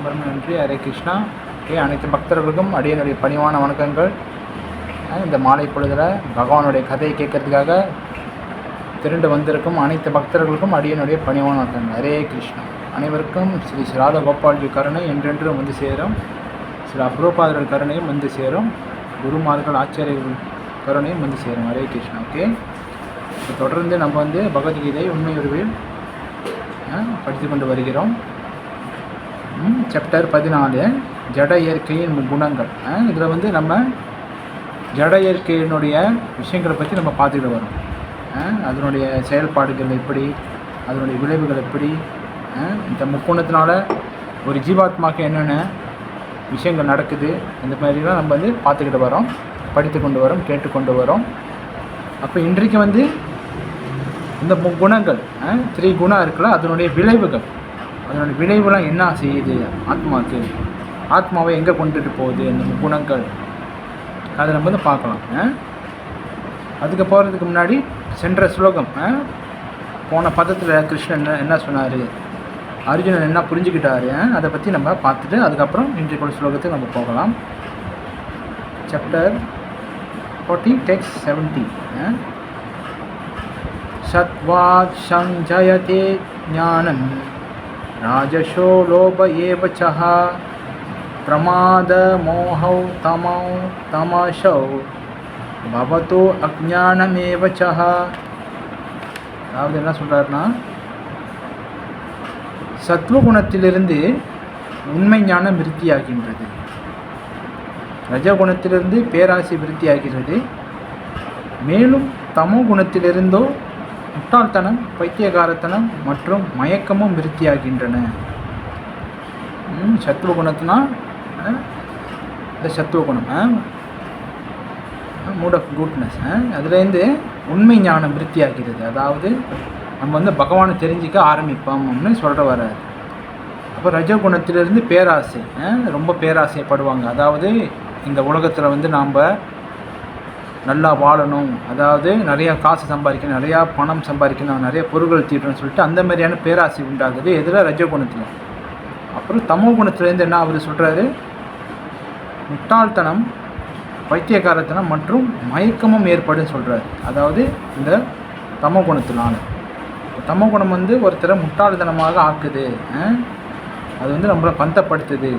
ரொம்ப ரொம்ப நன்றி. ஹரே கிருஷ்ணா. அனைத்து பக்தர்களுக்கும் அடியனுடைய பணிவான வணக்கங்கள். இந்த மாலை பொழுதில் பகவானுடைய கதையை கேட்கறதுக்காக திரண்டு வந்திருக்கும் அனைத்து பக்தர்களுக்கும் அடியனுடைய பணிவான வணக்கங்கள். ஹரே கிருஷ்ணா. அனைவருக்கும் ஸ்ரீ ராதா கோபால்ஜி கருணை என்றென்றும் வந்து சேரும். ஸ்ரீ பிரபுபாதர் கருணையும் வந்து சேரும். குருமார்கள் ஆச்சாரியர்கள் கருணையும் வந்து சேரும். ஹரே கிருஷ்ணா. ஓகே, இப்போ தொடர்ந்து நம்ம வந்து பகவத்கீதை உண்மை உருவில் படித்து கொண்டு வருகிறோம். சாப்டர் 14 ஜட இயற்கையின் குணங்கள். இதில் வந்து நம்ம ஜட இயற்கையினுடைய விஷயங்களை பற்றி நம்ம பார்த்துக்கிட்டு வரோம். அதனுடைய செயல்பாடுகள் எப்படி, அதனுடைய விளைவுகள் எப்படி, இந்த முக்குணத்தினால ஒரு ஜீவாத்மாவுக்கு என்னென்ன விஷயங்கள் நடக்குது, இந்த மாதிரிலாம் நம்ம வந்து பார்த்துக்கிட்டு வரோம், படித்து கொண்டு வரோம், கேட்டுக்கொண்டு வரோம். அப்போ இன்றைக்கு வந்து இந்த குணங்கள் 3 குணம் இருக்குல்ல, அதனுடைய விளைவுகள், அதனுடைய விளைவுலாம் என்ன செய்யுது ஆத்மாவுக்கு, ஆத்மாவை எங்கே கொண்டுட்டு போகுது இந்த குணங்கள், அதை நம்ம வந்து பார்க்கலாம். அதுக்கு போகிறதுக்கு முன்னாடி சென்ற ஸ்லோகம், போன பதத்தில் கிருஷ்ணன் என்ன சொன்னார், அர்ஜுனன் என்ன புரிஞ்சுக்கிட்டாரு, அதை பற்றி நம்ம பார்த்துட்டு அதுக்கப்புறம் இன்றைக்கு ஸ்லோகத்துக்கு நம்ம போகலாம். Chapter 40 text 70. சத்வாத் சஞ்சயதே ஞானம் ராஜசோ லோப ஏவச்சஹ பிரமாத மோஹௌ தமௌ தமசௌ பவதோ அஜ்ஞானமேவச்சஹ. அதாவது என்ன சொல்கிறாருன்னா, சத்வகுணத்திலிருந்து உண்மை ஞானம் விருத்தியாகின்றது, ரஜகுணத்திலிருந்து பேராசை விருத்தியாகிறது, மேலும் தமோ குணத்திலிருந்தோ முட்டாள்தனம், பைத்தியகாரத்தனம் மற்றும் மயக்கமும் விருத்தியாகின்றன. சத்துவகுணத்தினா இந்த சத்துவகுணம் மூட் ஆஃப் குட்னஸ், அதுலேருந்து உண்மை ஞானம் விருத்தியாகிறது. அதாவது நம்ம வந்து பகவானை தெரிஞ்சிக்க ஆரம்பிப்போம் அப்படின்னு சொல்கிற வர்றாரு. அப்போ ரஜகுணத்திலிருந்து பேராசை, ரொம்ப பேராசைப்படுவாங்க. அதாவது இந்த உலகத்தில் வந்து நாம் நல்லா வாழணும், அதாவது நிறையா காசு சம்பாதிக்கணும், நிறையா பணம் சம்பாதிக்கணும், நிறைய பொருட்கள் தீட்டணும்னு சொல்லிட்டு அந்த மாதிரியான பேராசை உண்டாகுது. எதில் ரஜகுணத்தில். அப்புறம் தமோ குணத்துலேருந்து என்ன அவர் சொல்கிறாரு, முட்டாள்தனம், பைத்தியகாரத்தனம் மற்றும் மயக்கமும் ஏற்படுன்னு சொல்கிறாரு. அதாவது இந்த தமோ குணத்தினால தமோ குணம் வந்து ஒருத்தரை முட்டாள்தனமாக ஆக்குது, அது வந்து நம்மளை பந்தப்படுத்துது,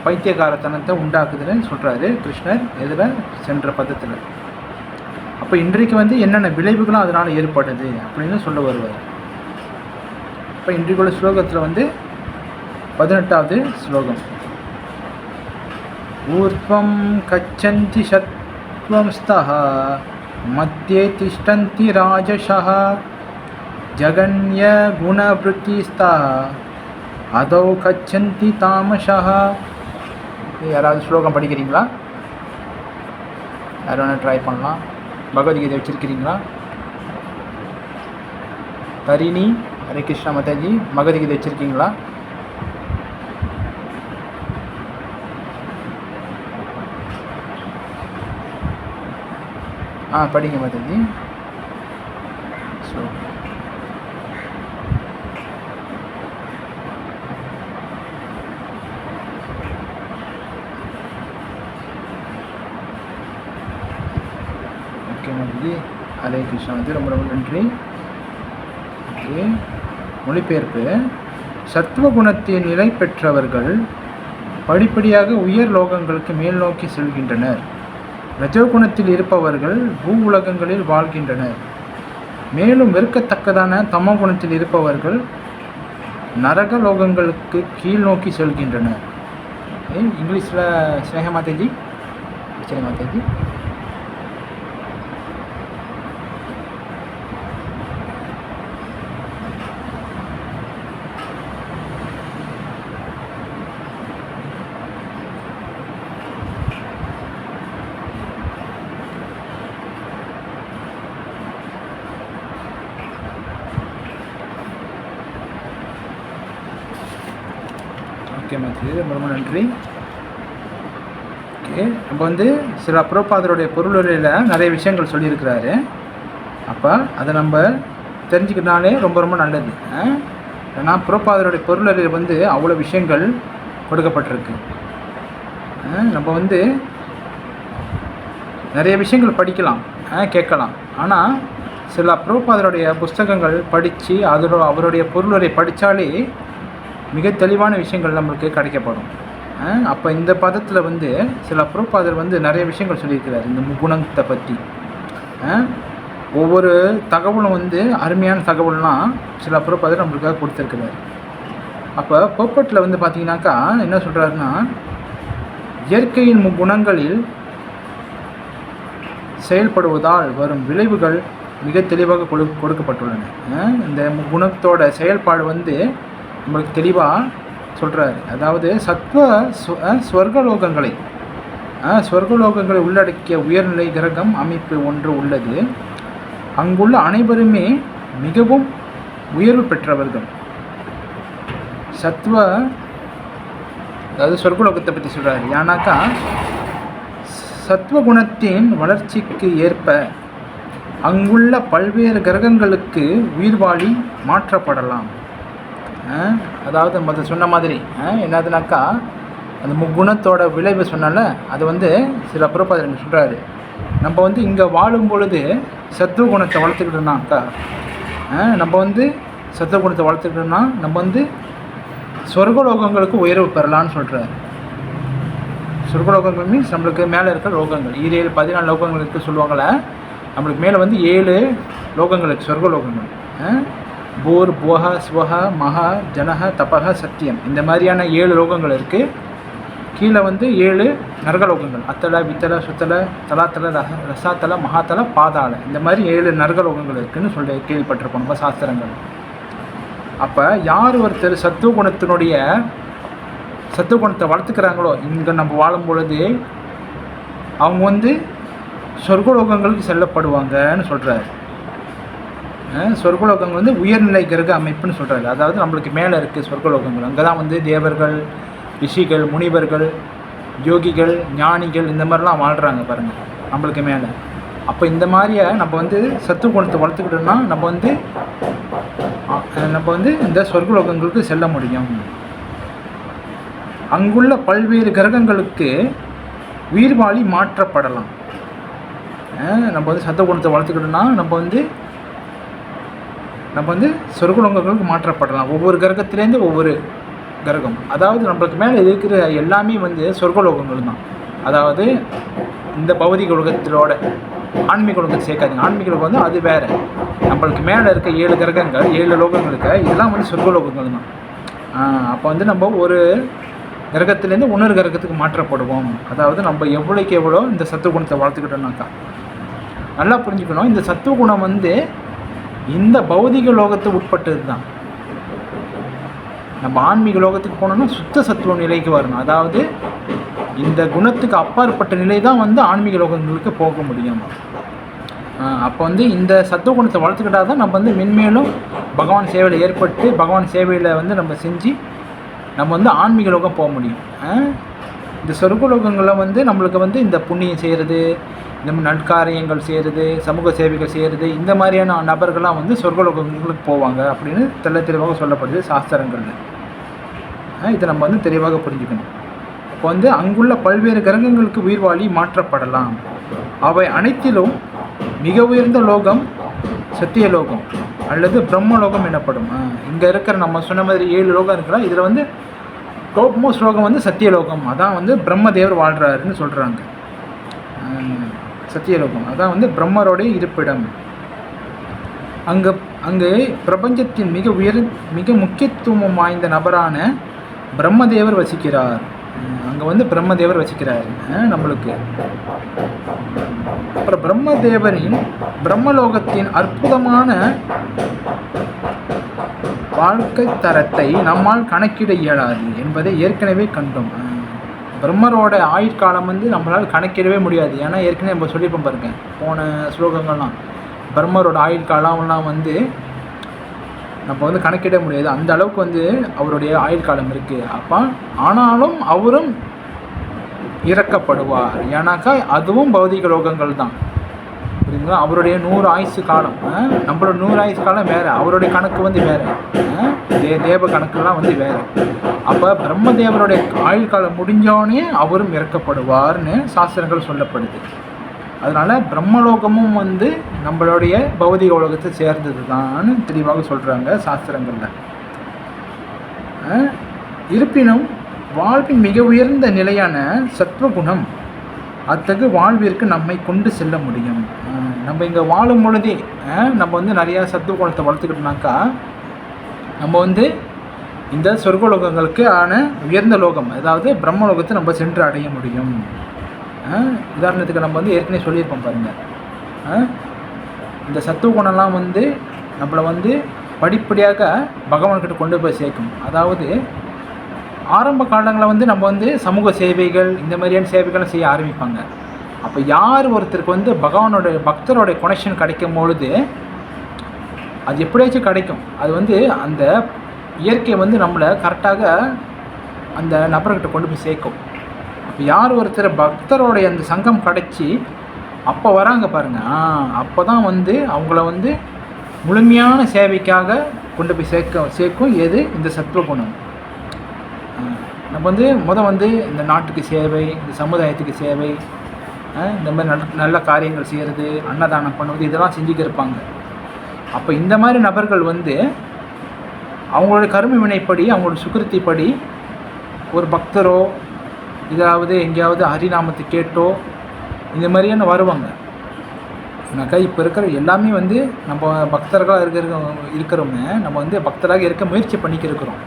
பைத்தியகாரத்தனத்தை உண்டாக்குதுன்னு சொல்கிறாரு கிருஷ்ணர் எதில் சென்ற பதத்தில். அப்போ இன்றைக்கு வந்து என்னென்ன விளைவுகளும் அதனால் ஏற்படுது அப்படின்னு சொல்ல வருவார். இப்போ இன்றைக்குள்ள ஸ்லோகத்தில் வந்து 18வது ஸ்லோகம். ஊர்த்வம் கச்சந்தி சத்வம் ஸ்தஹ மத்தியே திஷ்டந்தி ராஜசஹ ஜகன்ய குணவ்ருத்தி ஸ்தஹ அதௌ கச்சந்தி தாமசஹ. யாராவது ஸ்லோகம் படிக்கிறீங்களா? யாரும் வேணால் ட்ரை பண்ணலாம். பகவத்கீதை வச்சுருக்கிறீங்களா? தரிணி, ஹரே கிருஷ்ணா மாதாஜி, பகவத்கீதை வச்சுருக்கீங்களா? படிங்க மாதாஜி. ஸோ ஓகே மாதாஜி, ஹரே கிருஷ்ணா வந்து ரொம்ப ரொம்ப நன்றி. ஓகே, மொழிபெயர்ப்பு. சத்துவகுணத்தின் நிலை பெற்றவர்கள் படிப்படியாக உயர் லோகங்களுக்கு மேல் நோக்கி செல்கின்றனர். ரஜோகுணத்தில் இருப்பவர்கள் பூ உலகங்களில் வாழ்கின்றனர். மேலும் வெறுக்கத்தக்கதான தமோ குணத்தில் இருப்பவர்கள் நரக லோகங்களுக்கு கீழ் நோக்கி செல்கின்றனர். இங்கிலீஷில் ஸ்னேக மாதாஜி, சரி மாதாஜி. ஓகே மாதாஜி, ரொம்ப நன்றி. ஓகே, நம்ம வந்து சில பிரபுபாதருடைய பொருளுரையில் நிறைய விஷயங்கள் சொல்லியிருக்கிறாரு. அப்போ அதை நம்ம தெரிஞ்சுக்கிட்டாலே ரொம்ப ரொம்ப நல்லது. ஏன்னா பிரபுபாதருடைய பொருளுரையில் வந்து அவ்வளோ விஷயங்கள் கொடுக்கப்பட்டிருக்கு. நம்ம வந்து நிறைய விஷயங்கள் படிக்கலாம், கேட்கலாம். ஆனால் சில பிரபுபாதருடைய புஸ்தகங்கள் படித்து அவருடைய பொருளுரை படித்தாலே மிக தெளிவான விஷயங்கள் நம்மளுக்கு கிடைக்கப்படும். அப்போ இந்த பதத்தில் வந்து சில பிரபுபாதர் வந்து நிறைய விஷயங்கள் சொல்லியிருக்கிறார் இந்த முக்குணத்தை பற்றி. ஒவ்வொரு தகவலும் வந்து அருமையான தகவல்னால் சில பிரபுபாதர் நம்மளுக்காக கொடுத்துருக்கிறார். அப்போ பர்பட்டில் வந்து பார்த்திங்கனாக்கா என்ன சொல்கிறாருன்னா, இயற்கையின் முக்குணங்களில் செயல்படுவதால் வரும் விளைவுகள் மிக தெளிவாக கொடுக்கப்பட்டுள்ளன. இந்த குணத்தோட செயல்பாடு வந்து நம்மளுக்கு தெளிவாக சொல்கிறாரு. அதாவது ஸ்வர்கலோகங்களை உள்ளடக்கிய உயர்நிலை கிரகம் அமைப்பு ஒன்று உள்ளது. அங்குள்ள அனைவருமே மிகவும் உயர்வு பெற்றவர்கள். அதாவது சொர்க்கலோகத்தை பற்றி சொல்கிறாரு. ஏன்னாக்கா சத்வகுணத்தின் வளர்ச்சிக்கு ஏற்ப அங்குள்ள பல்வேறு கிரகங்களுக்கு உயிர்வாழி மாற்றப்படலாம். அதாவது நம்ம சொன்ன மாதிரி என்னதுனாக்கா அந்த முக்குணத்தோட விளைவு சொன்னால அது வந்து சில பிரபுபாதர் சொல்கிறாரு. நம்ம வந்து இங்கே வாழும் பொழுது சத்துவகுணத்தை வளர்த்துக்கிட்டோம்னாக்கா நம்ம வந்து நம்ம வந்து சொர்க்கலோகங்களுக்கு உயர்வு பெறலான்னு சொல்கிறாரு. சொர்க்கலோகங்கள் மீன்ஸ் நம்மளுக்கு மேலே இருக்கிற லோகங்கள் 14 லோகங்களுக்கு சொல்லுவாங்களே, நம்மளுக்கு மேலே வந்து 7 லோகங்களுக்கு சொர்க்கலோகங்கள். பூர் புவஹ ஸ்வஹ மஹா ஜனஹ தபஹ சத்தியம் இந்த மாதிரியான 7 லோகங்கள் இருக்குது. கீழே வந்து 7 நரகலோகங்கள் அத்தல வித்தல சுத்தல தலாத்தல ரசாத்தல மகாத்தல பாதாள இந்த மாதிரி 7 நரகலோகங்கள் இருக்குதுன்னு சொல்லி கேள்விப்பட்டிருப்போம் நம்ம சாஸ்திரங்கள். அப்போ யார் ஒருத்தர் சத்துவகுணத்தை வளர்த்துக்கிறாங்களோ இங்கே நம்ம வாழும் பொழுது அவங்க வந்து சொர்க்கலோகங்களுக்கு செல்லப்படுவாங்கன்னு சொல்கிறாரு. சொர்க்கலோகங்கள் வந்து உயர்நிலை கிரக அமைப்புன்னு சொல்கிறாரு. அதாவது நம்மளுக்கு மேலே இருக்குது சொர்க்கலோகங்கள். அங்கே தான் வந்து தேவர்கள், ரிஷிகள், முனிவர்கள், யோகிகள், ஞானிகள் இந்த மாதிரிலாம் வாழ்கிறாங்க பாருங்கள் நம்மளுக்கு மேலே. அப்போ இந்த மாதிரியை நம்ம வந்து சத்துவகுணத்தை வளர்த்துக்கிட்டோம்னா நம்ம வந்து இந்த சொர்க்கலோகங்களுக்கு செல்ல முடியும். அங்குள்ள பல்வேறு கிரகங்களுக்கு உயிர்வாழி மாற்றப்படலாம். நம்ம வந்து சத்துவகுணத்தை வளர்த்துக்கிட்டோம்னா நம்ம வந்து சொர்க்கலோகங்களுக்கு மாற்றப்படலாம். ஒவ்வொரு கிரகத்திலேருந்து ஒவ்வொரு கிரகம், அதாவது நம்மளுக்கு மேலே இருக்கிற எல்லாமே வந்து சொர்க்கலோகங்கள் தான். அதாவது இந்த பௌதிக உலகத்திலோட ஆன்மீக உலகத்தை சேர்க்காதீங்க. ஆன்மீக உலகம் வந்து அது வேறு. நம்மளுக்கு மேலே இருக்க 7 கிரகங்கள் 7 லோகங்களுக்கு இதெல்லாம் வந்து சொர்க்கலோகங்கள் தான். அப்போ வந்து நம்ம ஒரு கிரகத்திலேருந்து இன்னொரு கிரகத்துக்கு மாற்றப்படுவோம். அதாவது நம்ம எவ்வளோக்கு எவ்வளோ இந்த சத்துவகுணத்தை வளர்த்துக்கிட்டோம்னாக்கா நல்லா புரிஞ்சுக்கணும். இந்த சத்துவகுணம் வந்து இந்த பௌதிக லோகத்தை உட்பட்டது தான். நம்ம ஆன்மீக லோகத்துக்கு போனோம்னா சுத்த சத்துவ நிலைக்கு வரணும். அதாவது இந்த குணத்துக்கு அப்பாற்பட்ட நிலை தான் வந்து ஆன்மீக லோகங்களுக்கு போக முடியும். அப்போ வந்து இந்த சத்துவகுணத்தை வளர்த்துக்கிட்டால் தான் நம்ம வந்து மென்மேலும் பகவான் சேவையில் ஏற்பட்டு பகவான் சேவையில் வந்து நம்ம செஞ்சு நம்ம வந்து ஆன்மீக லோகம் போக முடியும். இந்த சொர்க்கலோகங்களில் வந்து நம்மளுக்கு வந்து இந்த புண்ணியம் செய்கிறது, இந்த மாதிரி நற்காரியங்கள் செய்கிறது, சமூக சேவைகள் செய்கிறது, இந்த மாதிரியான நபர்கள்லாம் வந்து சொர்க்கலோகங்களுக்கு போவாங்க அப்படின்னு தெளிவாக சொல்லப்படுது சாஸ்திரங்களில். இதை நம்ம வந்து தெளிவாக புரிஞ்சுக்கணும். இப்போ வந்து அங்குள்ள பல்வேறு கிரகங்களுக்கு உயிர்வாழி மாற்றப்படலாம். அவை அனைத்திலும் மிக உயர்ந்த லோகம் சத்தியலோகம் அல்லது பிரம்மலோகம் எனப்படும். இங்கே இருக்கிற நம்ம சொன்ன மாதிரி 7 லோகம் இருக்கலாம். இதில் வந்து டாப் மோஸ்ட் லோகம் வந்து சத்தியலோகம். அதான் வந்து பிரம்மதேவர் வாழ்கிறாருன்னு சொல்கிறாங்க. சத்தியலோகம் அதான் வந்து பிரம்மரோடைய இருப்பிடம். அங்கே பிரபஞ்சத்தின் மிக முக்கியத்துவம் வாய்ந்த நபரான பிரம்மதேவர் வசிக்கிறார். அங்கே வந்து பிரம்மதேவர் வசிக்கிறார் நம்மளுக்கு. அப்புறம் பிரம்மதேவரின் பிரம்மலோகத்தின் அற்புதமான வாழ்க்கை தரத்தை நம்மால் கணக்கிட இயலாது என்பதை ஏற்கனவே கண்டோம். பிரம்மரோட ஆயுட்காலம் வந்து நம்மளால் கணக்கிடவே முடியாது. ஏன்னா ஏற்கனவே நம்ம சொல்லியிருப்போம் பாருங்க போன ஸ்லோகங்கள்லாம். பிரம்மரோட ஆயுட்காலம்லாம் வந்து நம்ம வந்து கணக்கிட முடியாது. அந்த அளவுக்கு வந்து அவருடைய ஆயுட்காலம் இருக்குது. அப்போ ஆனாலும் அவரும் இறக்கப்படுவார். ஏன்னாக்கா அதுவும் பௌதிக லோகங்கள் தான். புரியுதுங்களா? அவருடைய 100 ஆயுசு காலம், நம்மளோட 100 ஆயுசு காலம் வேறு, அவருடைய கணக்கு வந்து வேறு. தேவ கணக்கெல்லாம் வந்து வேறு. அப்போ பிரம்மதேவருடைய ஆயுள் காலம் முடிஞ்சோடனே அவரும் இறக்கப்படுவார்னு சாஸ்திரங்கள் சொல்லப்படுது. அதனால் பிரம்மலோகமும் வந்து நம்மளுடைய பௌதிக உலகத்தை சேர்ந்தது தான் தெளிவாக சொல்கிறாங்க சாஸ்திரங்களில். இருப்பினும் வாழ்வின் மிக உயர்ந்த நிலையான சத்வகுணம் அத்தகு வாழ்விற்கு நம்மை கொண்டு செல்ல முடியும். நம்ம இங்கே வாழும் பொழுதே நம்ம வந்து நிறையா சத்துவகுணத்தை வளர்த்துக்கிட்டோம்னாக்கா நம்ம வந்து இந்த சொர்க்கலோகங்களுக்கு உயர்ந்த லோகம், அதாவது பிரம்மலோகத்தை நம்ம சென்று அடைய முடியும். உதாரணத்துக்கு நம்ம வந்து ஏற்கனவே சொல்லியிருப்போம் பாருங்கள், இந்த சத்துவகுணம்லாம் வந்து நம்மளை வந்து படிப்படியாக பகவான்கிட்ட கொண்டு போய் சேர்க்கும். அதாவது ஆரம்ப காலங்களில் வந்து நம்ம வந்து சமூக சேவைகள் இந்த மாதிரியான சேவைகளை செய்ய ஆரம்பிப்பாங்க. அப்போ யார் ஒருத்தருக்கு வந்து பக்தரோடைய கனெக்ஷன் கிடைக்கும் பொழுது அது எப்படியாச்சும் கிடைக்கும். அது வந்து அந்த இயற்கை வந்து நம்மளை கரெக்டாக அந்த நபர்கிட்ட கொண்டு போய் சேர்க்கும். அப்போ யார் ஒருத்தர் பக்தரோடைய அந்த சங்கம் கிடச்சி அப்போ வராங்க பாருங்கள், அப்போ தான் வந்து அவங்கள வந்து முழுமையான சேவைக்காக கொண்டு போய் சேர்க்கும் எது இந்த சத்துவகுணம். நம்ம வந்து வந்து இந்த நாட்டுக்கு சேவை, இந்த சமுதாயத்துக்கு சேவை, இந்த மாதிரி நல்ல காரியங்கள் செய்கிறது, அன்னதானம் பண்ணுவது, இதெல்லாம் செஞ்சுக்க இருப்பாங்க. அப்போ இந்த மாதிரி நபர்கள் வந்து அவங்களோட கர்ம வினைப்படி அவங்களோட சுக்கிருத்திப்படி ஒரு பக்தரோ இதாவது எங்கேயாவது ஹரிநாமத்தை கேட்டோ இந்த மாதிரியான வருவாங்க. ஏன்னாக்கா இப்போ இருக்கிற எல்லாமே வந்து நம்ம பக்தர்களாக இருக்கிறவங்க நம்ம வந்து பக்தராக இருக்க முயற்சி பண்ணிக்கிருக்கிறோம்.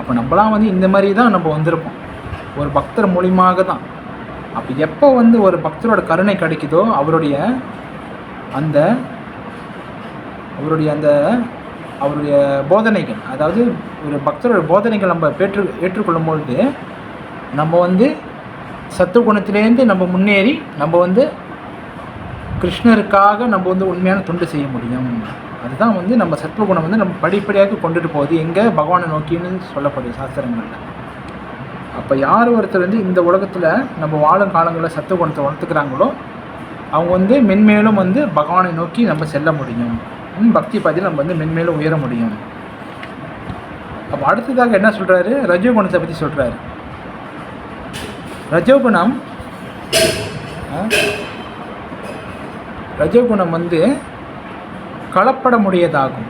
அப்போ நம்மளாம் வந்து இந்த மாதிரி தான் நம்ம வந்திருப்போம், ஒரு பக்தர் மூலியமாக தான். அப்போ எப்போ வந்து ஒரு பக்தரோட கருணை கிடைக்குதோ அவருடைய அந்த போதனைகள், அதாவது ஒரு பக்தரோட போதனைகள் நம்ம ஏற்றுக்கொள்ளும் பொழுது நம்ம வந்து சத்துவகுணத்திலேருந்து நம்ம முன்னேறி நம்ம வந்து கிருஷ்ணருக்காக நம்ம வந்து உண்மையான தொண்டு செய்ய முடியும். அதுதான் வந்து நம்ம சத்துவகுணம் வந்து நம்ம படிப்படியாக கொண்டுட்டு போகுது எங்கே பகவானை நோக்கின்னு சொல்லப்படுது சாஸ்திரங்களில். அப்போ யார் ஒருத்தர் வந்து இந்த உலகத்தில் நம்ம வாழும் காலங்களில் சத்துவகுணத்தை வளர்த்துக்கிறாங்களோ அவங்க வந்து மென்மேலும் வந்து பகவானை நோக்கி நம்ம செல்ல முடியும், பக்தி பாதையில் நம்ம வந்து மென்மேலும் உயர முடியும். அப்போ அடுத்ததாக என்ன சொல்கிறாரு, ரஜோகுணத்தை பற்றி சொல்கிறாரு. ரஜோகுணம் வந்து கலப்பட முடியதாகும்.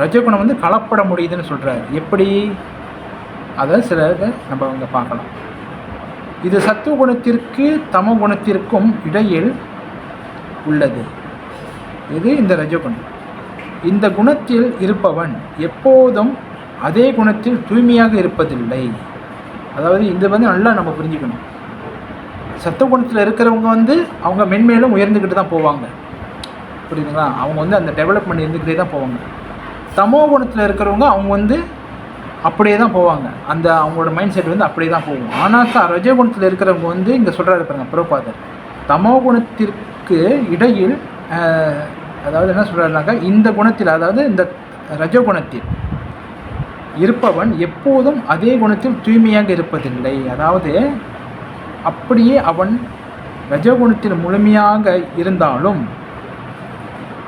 ரஜோகுணம் வந்து கலப்பட முடியுதுன்னு சொல்கிறார். எப்படி அதை சிலதை நம்ம அங்கே பார்க்கலாம். இது சத்துவகுணத்திற்கு தமோ குணத்திற்கும் இடையில் உள்ளது. இது இந்த ரஜோகுணம். இந்த குணத்தில் இருப்பவன் எப்போதும் அதே குணத்தில் தூய்மையாக இருப்பதில்லை. அதாவது இது வந்து நல்லா நம்ம புரிஞ்சுக்கணும். சத்துவகுணத்தில் இருக்கிறவங்க வந்து அவங்க மென்மேலும் உயர்ந்துக்கிட்டு தான் போவாங்க, புரியுதுங்களா? அவங்க வந்து அந்த டெவலப்மெண்ட் இருந்துக்கிட்டே தான் போவாங்க. தமோ குணத்தில் இருக்கிறவங்க அவங்க வந்து அப்படியே தான் போவாங்க, அந்த அவங்களோட மைண்ட் செட் வந்து அப்படியே தான் போகும். ஆனாக்கா ரஜோகுணத்தில் இருக்கிறவங்க வந்து இங்கே சொல்கிறாரு பாருங்க பிரபுபாதர், தமோ குணத்திற்கு இடையில், அதாவது என்ன சொல்கிறாருனாக்கா இந்த குணத்தில், அதாவது இந்த ரஜோகுணத்தில் இருப்பவன் எப்போதும் அதே குணத்தில் தூய்மையாக இருப்பதில்லை. அதாவது அப்படியே அவன் ரஜோகுணத்தில் முழுமையாக இருந்தாலும்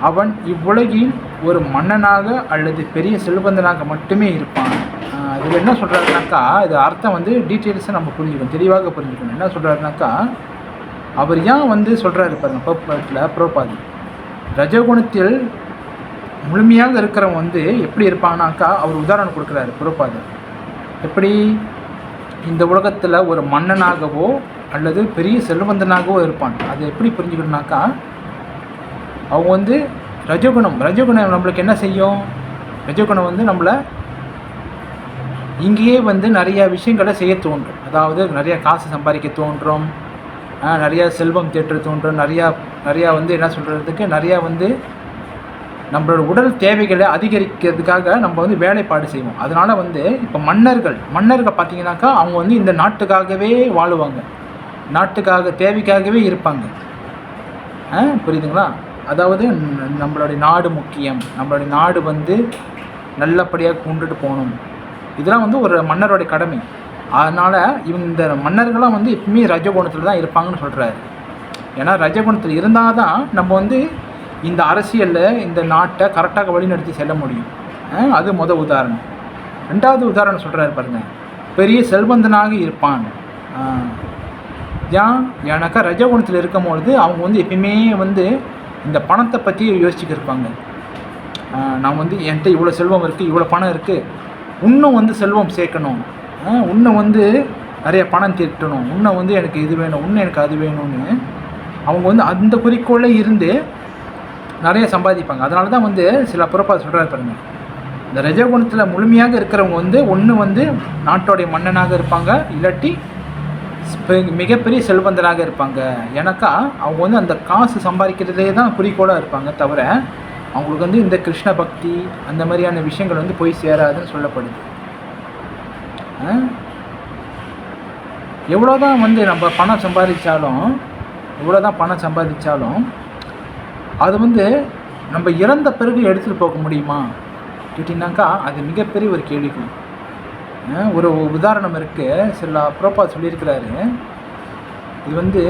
அவன் இவ்வுலகில் ஒரு மன்னனாக அல்லது பெரிய செல்வந்தனாக மட்டுமே இருப்பான். இது என்ன சொல்கிறாருனாக்கா, இது அர்த்தம் வந்து டீட்டெயில்ஸை நம்ம புரிஞ்சுக்கணும், தெளிவாக புரிஞ்சுக்கணும். என்ன சொல்கிறாருனாக்கா, அவர் ஏன் வந்து சொல்கிறாரு பாருங்க புரோபாதி, ரஜோகுணத்தில் முழுமையாக இருக்கிறவன் வந்து எப்படி இருப்பான்னாக்கா அவர் உதாரணம் கொடுக்குறாரு புரோபாதர். எப்படி இந்த உலகத்தில் ஒரு மன்னனாகவோ அல்லது பெரிய செல்வந்தனாகவோ இருப்பான். அது எப்படி புரிஞ்சுக்கணுனாக்கா, அவங்க வந்து ரஜோகுணம் நம்மளுக்கு என்ன செய்யும், ரஜோகுணம் வந்து நம்மளை இங்கேயே வந்து நிறையா விஷயங்களை செய்ய தோன்றும். அதாவது நிறையா காசு சம்பாதிக்க தோன்றும், நிறையா செல்வம் தேற்ற தோன்றும், நிறையா வந்து என்ன சொல்கிறதுக்கு நிறையா வந்து நம்மளோட உடல் தேவைகளை அதிகரிக்கிறதுக்காக நம்ம வந்து வேலைப்பாடு செய்வோம். அதனால் வந்து இப்போ மன்னர்கள் பார்த்திங்கனாக்கா அவங்க வந்து இந்த நாட்டுக்காகவே வாழுவாங்க, நாட்டுக்காக தேவைக்காகவே இருப்பாங்க. புரியுதுங்களா? அதாவது நம்மளுடைய நாடு முக்கியம், நம்மளுடைய நாடு வந்து நல்லபடியாக கொண்டுட்டு போகணும், இதெல்லாம் வந்து ஒரு மன்னருடைய கடமை. அதனால் இந்த மன்னர்கள்லாம் வந்து எப்பவுமே ரஜகுணத்தில் தான் இருப்பாங்கன்னு சொல்கிறாரு. ஏன்னா ரஜகுணத்தில் இருந்தால் தான் நம்ம வந்து இந்த அரசியலில் இந்த நாட்டை கரெக்டாக வழிநடத்தி செல்ல முடியும். அது உதாரணம். 2வது உதாரணம் சொல்கிறாரு பாருங்க, பெரிய செல்வந்தனாக இருப்பான். ஏன் ஏன்னாக்கா ரஜகுணத்தில் இருக்கும் பொழுது அவங்க வந்து எப்பயுமே வந்து இந்த பணத்தை பற்றி யோசிச்சுட்டு இருப்பாங்க. நான் வந்து என்கிட்ட இவ்வளோ செல்வம் இருக்குது, இவ்வளோ பணம் இருக்குது, இன்னும் வந்து செல்வம் சேர்க்கணும், இன்னும் வந்து நிறைய பணம் திட்டணும், இன்னும் வந்து எனக்கு இது வேணும், இன்னும் எனக்கு அது வேணும்னு அவங்க வந்து அந்த குறிக்கோளில் இருந்து நிறைய சம்பாதிப்பாங்க. அதனால தான் வந்து சில புறப்பாடு சொல்கிறாரு பாருங்க, இந்த ரஜகுணத்தில் முழுமையாக இருக்கிறவங்க வந்து ஒன்று வந்து நாட்டோடைய மன்னனாக இருப்பாங்க, இல்லாட்டி மிகப்பெரிய செல்வந்தனாக இருப்பாங்க. ஏன்னாக்கா அவங்க வந்து அந்த காசு சம்பாதிக்கிறதுலே தான் குறிக்கோளாக இருப்பாங்க, தவிர அவங்களுக்கு வந்து இந்த கிருஷ்ண பக்தி அந்த மாதிரியான விஷயங்கள் வந்து போய் சேராதுன்னு சொல்லப்படுது. எவ்வளோதான் வந்து நம்ம பணம் சம்பாதிச்சாலும் அது வந்து நம்ம இறந்த பிறகு எடுத்துகிட்டு போக முடியுமா கேட்டிங்கனாக்கா அது மிகப்பெரிய ஒரு கேள்விக்குறி. ஒரு உதாரணம் இருக்குது, சில புரோப்பா சொல்லியிருக்கிறாரு. இது வந்து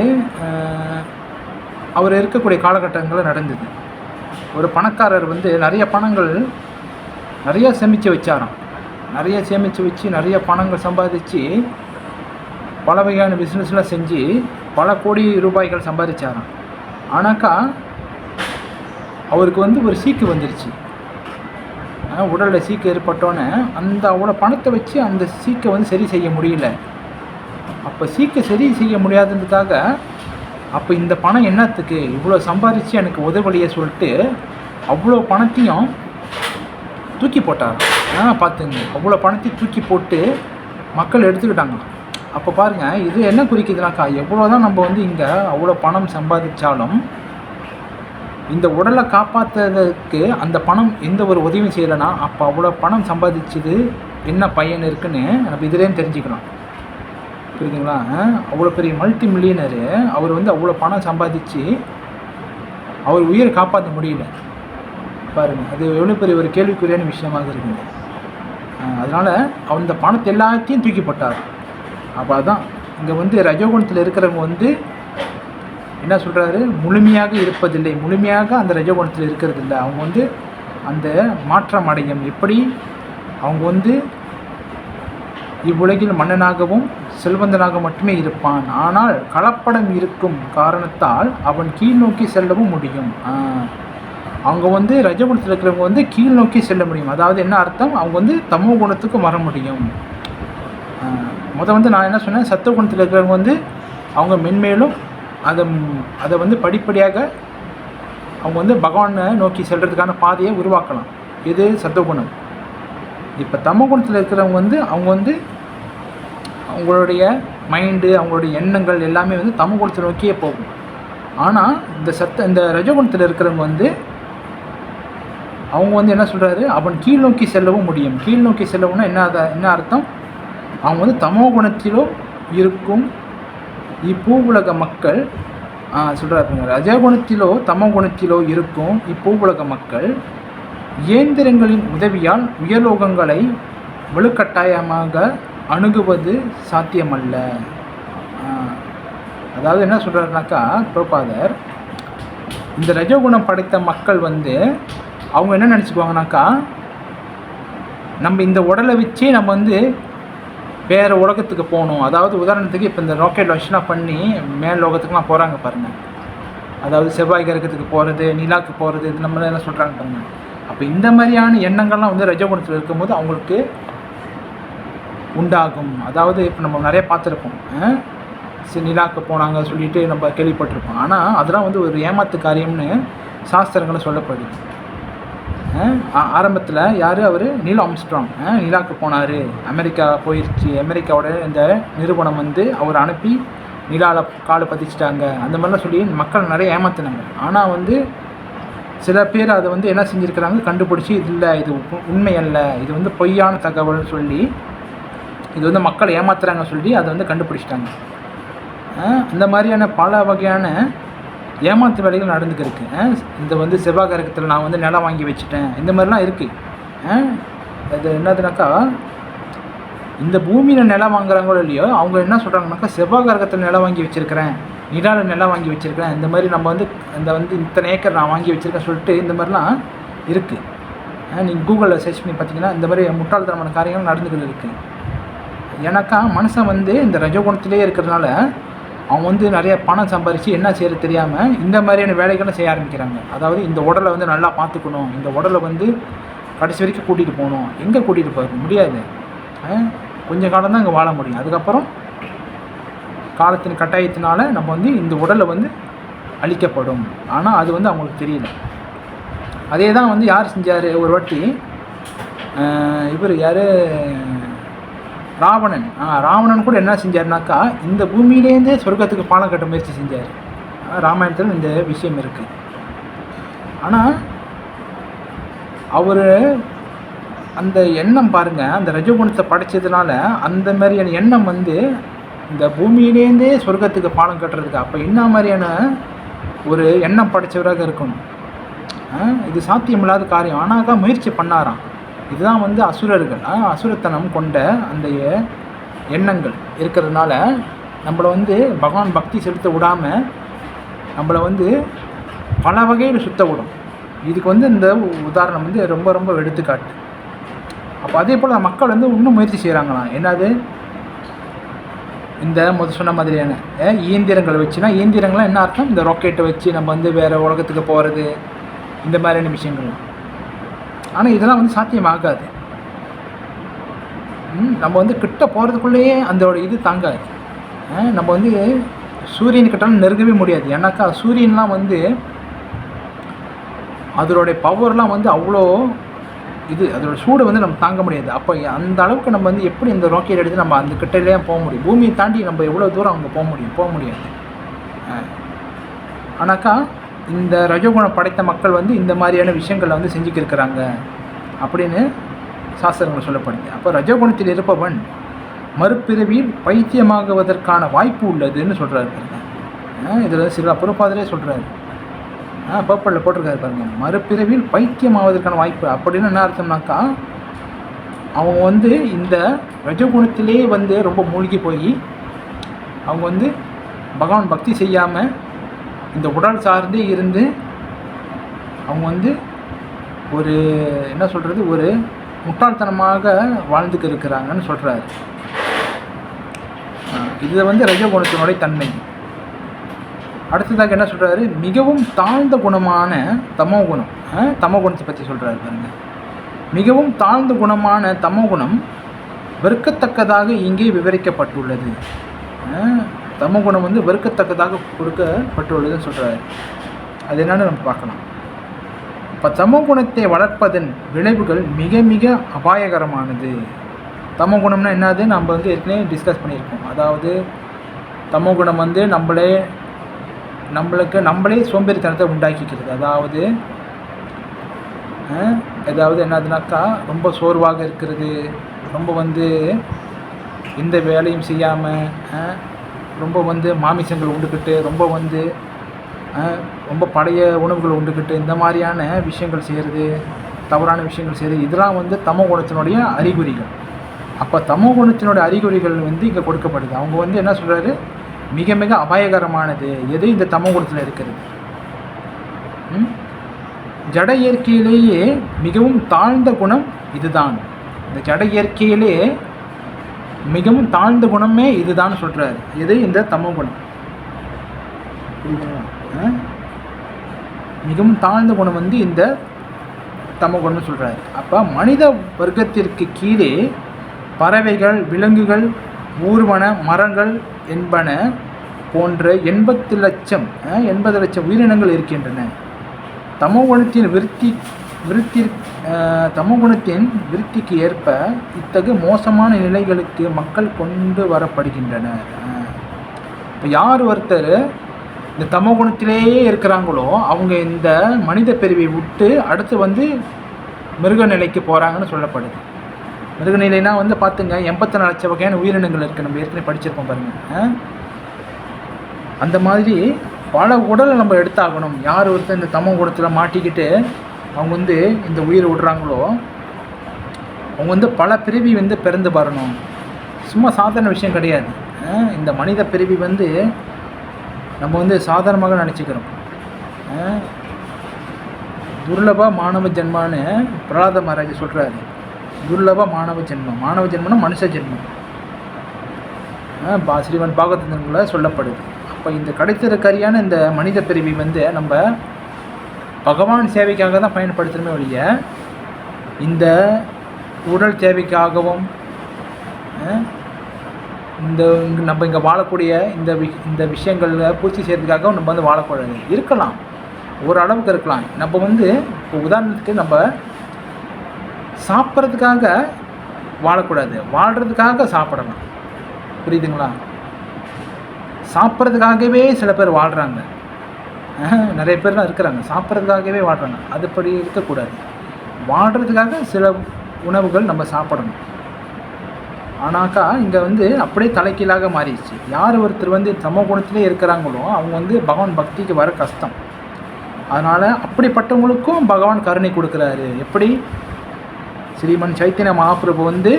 அவர் இருக்கக்கூடிய காலகட்டங்களில் நடந்தது. ஒரு பணக்காரர் வந்து நிறைய சேமித்து வச்சாராம். நிறைய பணங்கள் சம்பாதிச்சு பல வகையான பிஸ்னஸ்லாம் செஞ்சு பல கோடி ரூபாய்கள் சம்பாதிச்சாராம். ஆனாக்கா அவருக்கு வந்து ஒரு சீக்கு வந்துருச்சு. உடலில் சீக்கு ஏற்பட்டோன்னே அந்த அவ்வளோ பணத்தை வச்சு அந்த சீக்கை வந்து சரி செய்ய முடியல. அப்போ சீக்கை சரி செய்ய முடியாததுக்காக அப்போ இந்த பணம் என்னத்துக்கு இவ்வளோ சம்பாதிச்சு எனக்கு உதவலையே சொல்லிட்டு அவ்வளோ பணத்தையும் தூக்கி போட்டார். பார்த்துங்க, அவ்வளோ பணத்தையும் தூக்கி போட்டு மக்கள் எடுத்துக்கிட்டாங்க. அப்போ பாருங்கள், இது என்ன குறிக்குதுனாக்கா எவ்வளோ தான் நம்ம வந்து இங்கே அவ்வளோ பணம் சம்பாதிச்சாலும் இந்த உடலை காப்பாற்றுறதுக்கு அந்த பணம் எந்த ஒரு உதவியும் செய்யலைன்னா அப்போ அவ்வளோ பணம் சம்பாதிச்சது என்ன பயன் இருக்குன்னு நம்ம இதுலேயும் தெரிஞ்சுக்கலாம். புரியுதுங்களா? அவ்வளோ பெரிய மல்டி மில்லியனரு அவர் வந்து அவ்வளோ பணம் சம்பாதிச்சு அவர் உயிரை காப்பாற்ற முடியல பாருங்கள். அது எவ்வளோ பெரிய ஒரு கேள்விக்குறியான விஷயமாக இருக்குது. அதனால் அந்த பணத்தை எல்லாத்தையும் தூக்கி போட்டார். அப்போ அதுதான் இங்கே வந்து ரஜோகுணத்தில் இருக்கிறவங்க வந்து என்ன சொல்கிறாரு, முழுமையாக இருப்பதில்லை, முழுமையாக அந்த ரஜோகுணத்தில் இருக்கிறதில்லை. அவங்க வந்து அந்த மாற்றம் அடையும். எப்படி அவங்க வந்து இவ்வுலகில் மன்னனாகவும் செல்வந்தனாக மட்டுமே இருப்பான், ஆனால் கலப்படம் இருக்கும் காரணத்தால் அவன் கீழ் நோக்கி செல்லவும் முடியும். அவங்க வந்து ரஜகுணத்தில் இருக்கிறவங்க வந்து கீழ் நோக்கி செல்ல முடியும். அதாவது என்ன அர்த்தம், அவங்க வந்து தமோ குணத்துக்கு வர முடியும். வந்து நான் என்ன சொன்னேன், சத்துவ குணத்தில் இருக்கிறவங்க வந்து அவங்க மென்மேலும் அதை வந்து படிப்படியாக அவங்க வந்து பகவானை நோக்கி செல்றதுக்கான பாதையை உருவாக்கலாம். இது சத்துவகுணம். இப்போ தமோ குணத்தில் இருக்கிறவங்க வந்து அவங்க வந்து அவங்களுடைய மைண்டு, அவங்களுடைய எண்ணங்கள் எல்லாமே வந்து தமோ குணத்தை நோக்கியே போகும். ஆனால் இந்த ரஜகுணத்தில் இருக்கிறவங்க வந்து அவங்க வந்து என்ன சொல்கிறாரு, அவன் கீழ் நோக்கி செல்லவும் முடியும். கீழ் நோக்கி செல்லவும்னா என்ன அர்த்தம், அவங்க வந்து தமோ குணத்திலோ இருக்கும் இப்பூ உலக மக்கள் சொல்கிறாருங்க, ரஜகுணத்திலோ தமோ குணத்திலோ இருக்கும் இப்பூ உலக மக்கள் இயந்திரங்களின் உதவியால் உயர்லோகங்களை வலுக்கட்டாயமாக அணுகுவது சாத்தியமல்ல. அதாவது என்ன சொல்கிறாருனாக்கா பிரபாதர், இந்த ரஜகுணம் படைத்த மக்கள் வந்து அவங்க என்ன நினச்சிக்குவாங்கனாக்கா, நம்ம இந்த உடலை வச்சு நம்ம வந்து வேறு உலகத்துக்கு போகணும். அதாவது உதாரணத்துக்கு இப்போ இந்த ராக்கெட் லான்ச்லாம் பண்ணி மேல் லோகத்துக்குலாம் போகிறாங்க பாருங்கள். அதாவது செவ்வாய் கிரகத்துக்கு போகிறது, நிலாவுக்கு போகிறது, இது நம்மளாம் என்ன சொல்கிறாங்க பாருங்கள். அப்போ இந்த மாதிரியான எண்ணங்கள்லாம் வந்து ரஜகுணத்தில் இருக்கும்போது அவங்களுக்கு உண்டாகும். அதாவது இப்போ நம்ம நிறைய பார்த்துருப்போம், நிலாவுக்கு போனாங்க சொல்லிட்டு நம்ம கேள்விப்பட்டிருப்போம். ஆனால் அதெல்லாம் வந்து ஒரு ஏமாத்து காரியம்னு சாஸ்திரங்களை சொல்லப்படுது. ஆரம்பத்தில் யார், அவர் நீல் ஆம்ஸ்ட்ராங் நிலாவுக்கு போனார், அமெரிக்கா போயிடுச்சு, அமெரிக்காவோட இந்த நிறுவனம் வந்து அவர் அனுப்பி நிலாவில் காலை பதிச்சிட்டாங்க, அந்த மாதிரிலாம் சொல்லி மக்கள் நிறைய ஏமாத்தினாங்க. ஆனால் வந்து சில பேர் அதை வந்து என்ன செஞ்சுருக்கிறாங்க, கண்டுபிடிச்சி இது இல்லை, இது உண்மை அல்ல, இது வந்து பொய்யான தகவல்னு சொல்லி இது வந்து மக்களை ஏமாத்துறாங்க சொல்லி அதை வந்து கண்டுபிடிச்சிட்டாங்க. இந்த மாதிரியான பல வகையான ஏமாத்து வேலைகள் நடந்துக்கிருக்கு. இந்த வந்து செவ்வாய் கிரகத்தில் நான் வந்து நிலம் வாங்கி வச்சுட்டேன், இந்த மாதிரிலாம் இருக்குது. அது என்னதுனாக்கா, இந்த பூமியில் நிலம் வாங்குறாங்களோ இல்லையோ அவங்க என்ன சொல்கிறாங்கனாக்கா, செவ்வாய் கிரகத்தில் நிலம் வாங்கி வச்சுருக்கிறேன், நிலாவில் நிலம் வாங்கி வச்சுருக்கிறேன், இந்த மாதிரி நம்ம வந்து இத்தனை ஏக்கர் நான் வாங்கி வச்சுருக்கேன் சொல்லிட்டு இந்த மாதிரிலாம் இருக்குது. நீங்கள் கூகுளில் சர்ச் பண்ணி பார்த்தீங்கன்னா இந்த மாதிரி முட்டாள்தனமான காரியங்கள் நடந்துக்கிட்டு இருக்குது. ஏன்னாக்கா மனுஷன் வந்து இந்த ரஜோகுணத்திலே இருக்கிறதுனால அவன் வந்து நிறைய பணம் சம்பாரித்து என்ன செய்யறது தெரியாமல் இந்த மாதிரியான வேலைகளை செய்ய ஆரம்பிக்கிறாங்க. அதாவது இந்த உடலை வந்து நல்லா பார்த்துக்கணும், இந்த உடலை வந்து கடைசி வரைக்கும் கூட்டிகிட்டு போகணும். எங்கே கூட்டிகிட்டு போக முடியாது, கொஞ்சம் காலம் தான் இங்கே வாழ முடியும். அதுக்கப்புறம் காலத்தின் கட்டாயத்தினால நம்ம வந்து இந்த உடலை வந்து அழிக்கப்படும். ஆனால் அது வந்து அவங்களுக்கு தெரியல. அதே தான் வந்து யார் செஞ்சார் ஒரு வாட்டி, இவர் யார், ராவணன். ராவணன் கூட என்ன செஞ்சார்னாக்கா இந்த பூமியிலேருந்தே சொர்க்கத்துக்கு பாலம் கட்ட முயற்சி செஞ்சார். ராமாயணத்தில் இந்த விஷயம் இருக்குது. ஆனால் அவர் அந்த எண்ணம் பாருங்கள், அந்த ரஜகுணத்தை படைச்சதுனால அந்த மாதிரியான எண்ணம் வந்து இந்த பூமியிலேருந்தே சொர்க்கத்துக்கு பாலம் கட்டுறதுக்கு அப்போ என்ன மாதிரியான ஒரு எண்ணம் படைச்சவராக இருக்கணும். இது சாத்தியமில்லாத காரியம். ஆனாக்கா முயற்சி பண்ணாராம். இதுதான் வந்து அசுரர்கள், அசுரத்தனம் கொண்ட அந்த எண்ணங்கள் இருக்கிறதுனால நம்மளை வந்து பகவான் பக்தி செலுத்த விடாமல் நம்மளை வந்து பல வகையில் சுத்த விடும். இதுக்கு வந்து இந்த உதாரணம் வந்து ரொம்ப ரொம்ப எடுத்துக்காட்டு. அப்போ அதே போல் மக்கள் வந்து இன்னும் முயற்சி செய்கிறாங்களாம். என்னது, இந்த சொன்ன மாதிரியான இயந்திரங்கள் வச்சுன்னா, இயந்திரங்கள்லாம் என்ன அர்த்தம், இந்த ராக்கெட்டை வச்சு நம்ம வந்து வேறு உலகத்துக்கு போகிறது, இந்த மாதிரியான விஷயங்கள். ஆனால் இதெல்லாம் வந்து சாத்தியமாகாது. நம்ம வந்து கிட்ட போகிறதுக்குள்ளேயே அதோட இது தாங்காது. நம்ம வந்து சூரியன்கிட்டலாம் நெருங்கவே முடியாது. ஏன்னாக்கா சூரியன்லாம் வந்து அதோடைய பவர்லாம் வந்து அவ்வளோ இது, அதோட சூடு வந்து நம்ம தாங்க முடியாது. அப்போ அந்த அளவுக்கு நம்ம வந்து எப்படி இந்த ராக்கெட் எடுத்து நம்ம அந்த கிட்டலேயே போக முடியும்? பூமியை தாண்டி நம்ம எவ்வளோ தூரம் அங்கே போக முடியாது. ஆனாக்கா இந்த ரஜோகுணம் படைத்த மக்கள் வந்து இந்த மாதிரியான விஷயங்களை வந்து செஞ்சுக்கிருக்கிறாங்க அப்படின்னு சாஸ்திரங்கள் சொல்லப்படுது. அப்போ ரஜோகுணத்தில் இருப்பவன் மறுபிறவியில் பைத்தியமாகுவதற்கான வாய்ப்பு உள்ளதுன்னு சொல்கிறாரு. இதில் சில புறப்பாதரே சொல்கிறாரு. பர்பிளில் போட்டிருக்காரு பாருங்க, மறுபிறவியில் பைத்தியமாவதற்கான வாய்ப்பு. அப்படின்னு என்ன அர்த்தம்னாக்கா அவங்க வந்து இந்த ரஜகுணத்திலே வந்து ரொம்ப மூழ்கி போய் அவங்க வந்து பகவான் பக்தி செய்யாமல் இந்த உடல் சார்ந்தே இருந்து அவங்க வந்து ஒரு என்ன சொல்கிறது, ஒரு முட்டாள்தனமாக வாழ்ந்துக்கு இருக்கிறாங்கன்னு சொல்கிறாரு. இது வந்து ரஜகுணத்தினுடைய தன்மை. அடுத்ததாக என்ன சொல்கிறாரு, மிகவும் தாழ்ந்த குணமான தமோகுணம். தமோகுணத்தை பற்றி சொல்கிறாரு பாருங்க. மிகவும் தாழ்ந்த குணமான தமோகுணம் வெறுக்கத்தக்கதாக இங்கே விவரிக்கப்பட்டுள்ளது. தமோகுணம் வந்து வெறுக்கத்தக்கதாக கொடுக்கப்பட்டுள்ளதுன்னு சொல்கிறாரு. அது என்னன்னு நம்ம பார்க்கலாம். இப்போ தமோகுணத்தை வளர்ப்பதன் விளைவுகள் மிக மிக அபாயகரமானது. தமோகுணம்னா என்னது நம்ம வந்து ஏற்கனவே டிஸ்கஸ் பண்ணியிருக்கோம். அதாவது தமோகுணம் வந்து நம்மளே சோம்பேறித்தனத்தை உண்டாக்கிக்கிறது. அதாவது என்னதுனாக்கா ரொம்ப சோர்வாக இருக்கிறது, ரொம்ப வந்து எந்த வேலையும் செய்யாமல் ரொம்ப வந்து மாமிசங்கள் உண்டுக்கிட்டு ரொம்ப பழைய உணவுகளை உண்டுக்கிட்டு இந்த மாதிரியான விஷயங்கள் செய்கிறது, தவறான விஷயங்கள் செய்கிறது, இதெல்லாம் வந்து தமோ குணத்தினுடைய அறிகுறிகள். அப்போ தமோ குணத்தினுடைய அறிகுறிகள் வந்து இங்கே கொடுக்கப்படுது. அவங்க வந்து என்ன சொல்கிறாரு, மிக மிக அபாயகரமானது எது, இந்த தமோ குணத்தில் இருக்கிறது. ஜட இயற்கையிலேயே மிகவும் தாழ்ந்த குணம் இதுதான். இந்த ஜட இயற்கையிலே மிகவும் தாழ்ந்த குணமே இதுதான் சொல்கிறாரு. எது, இந்த தமோ குணம். மிகவும் தாழ்ந்த குணம் வந்து இந்த தமோ குணம்னு சொல்கிறாரு. அப்போ மனித வர்க்கத்திற்கு கீழே பறவைகள், விலங்குகள், ஊர்வன, மரங்கள் என்பன போன்ற 80 லட்சம் உயிரினங்கள் இருக்கின்றன. தமோகுணத்தின் விருத்திக்கு ஏற்ப இத்தகைய மோசமான நிலைகளுக்கு மக்கள் கொண்டு வரப்படுகின்றனர். இப்போ யார் ஒருத்தர் இந்த தமோகுணத்திலேயே இருக்கிறாங்களோ அவங்க இந்த மனித பிரிவை விட்டு அடுத்து வந்து மிருக நிலைக்கு போகிறாங்கன்னு சொல்லப்படுது. மிருக நிலைனா வந்து பார்த்துங்க 84 லட்சம் வகையான உயிரினங்கள் இருக்குது. நம்ம ஏற்கனவே படிச்சிருக்கோம் பாருங்கள். அந்த மாதிரி பல உடலை நம்ம எடுத்தாகணும். யார் ஒருத்தர் இந்த தமோ குணத்தில் மாட்டிக்கிட்டு அவங்க வந்து இந்த உயிரை விடுறாங்களோ அவங்க வந்து பல பிறவி வந்து பிறந்து வரணும். சும்மா சாதாரண விஷயம் கிடையாது. இந்த மனித பிறவி வந்து நம்ம வந்து சாதாரணமாக நினச்சிக்கிறோம். துர்லப மாணவ ஜென்மான்னு பிரகலாத மகாராஜ் சொல்கிறாரு. துர்லப மாணவ ஜென்மம். மாணவ ஜென்மம்னா மனுஷ ஜென்மம். ஸ்ரீமத் பாகவதத்தில் சொல்லப்படுது. அப்போ இந்த கிடைத்திருக்கரியான இந்த மனித பிரிவி வந்து நம்ம பகவான் சேவைக்காக தான் பயன்படுத்தணுமே ஒழிய இந்த உடல் தேவைக்காகவும் இந்த நம்ம இங்கே வாழக்கூடிய இந்த விஷயங்களில் பூர்த்தி செய்கிறதுக்காகவும் நம்ம வந்து வாழக்கூடாது. இருக்கலாம், ஓரளவுக்கு இருக்கலாம். நம்ம வந்து இப்போ உதாரணத்துக்கு நம்ம சாப்பிட்றதுக்காக வாழக்கூடாது, வாழ்கிறதுக்காக சாப்பிடணும். புரியுதுங்களா? சாப்பிட்றதுக்காகவே சில பேர் வாழ்கிறாங்க, நிறைய பேர்லாம் இருக்கிறாங்க, சாப்பிட்றதுக்காகவே வாழ்கிறாங்க. அதுபடி இருக்கக்கூடாது. வாழ்கிறதுக்காக சில உணவுகள் நம்ம சாப்பிடணும். ஆனாக்கா இங்கே வந்து அப்படியே தலைக்கீழாக மாறிடுச்சு. யார் ஒருத்தர் வந்து சம குணத்திலே இருக்கிறாங்களோ அவங்க வந்து பகவான் பக்திக்கு வர கஷ்டம். அதனால் அப்படிப்பட்டவங்களுக்கும் பகவான் கருணை கொடுக்குறாரு. எப்படி? ஸ்ரீமன் சைத்தன்ய மகாபிரபு வந்து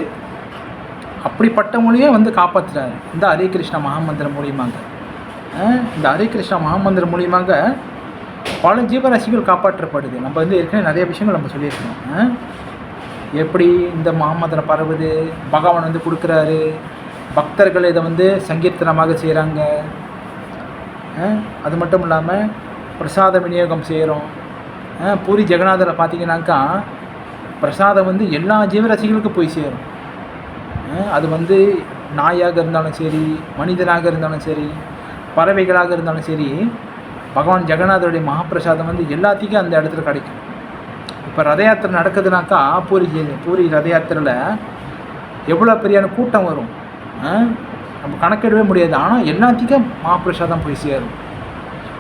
அப்படிப்பட்டவங்களையே வந்து காப்பாற்றுறாரு இந்த ஹரே கிருஷ்ணா மகாமந்திரம் மூலியமாக. இந்த ஹரே கிருஷ்ணா மகாமந்திரம் மூலியமாக பல ஜீவராசிகள் காப்பாற்றப்படுது. நம்ம வந்து ஏற்கனவே நிறைய விஷயங்கள் நம்ம சொல்லியிருக்கோம். எப்படி இந்த மகாமந்திரம் பரவுது, பகவான் வந்து கொடுக்குறாரு, பக்தர்கள் இதை வந்து சங்கீர்த்தனமாக செய்கிறாங்க. அது மட்டும் இல்லாமல் பிரசாத விநியோகம் செய்கிறோம். பூரி ஜெகநாதரை பார்த்திங்கனாக்கா பிரசாதம் வந்து எல்லா ஜீவராசிகளுக்கும் போய் சேரும். அது வந்து நாயாக இருந்தாலும் சரி, மனிதனாக இருந்தாலும் சரி, பறவைகளாக இருந்தாலும் சரி, பகவான் ஜெகநாதருடைய மகாபிரசாதம் வந்து எல்லாத்துக்கும் அந்த இடத்துல கிடைக்கும். இப்போ ரத யாத்திரை நடக்குதுனாக்கா பூரி ரத யாத்திரையில் எவ்வளோ பெரியான கூட்டம் வரும் நம்ம கணக்கிடவே முடியாது. ஆனால் எல்லாத்துக்கும் மகாபிரசாதம் போய் சேரும்.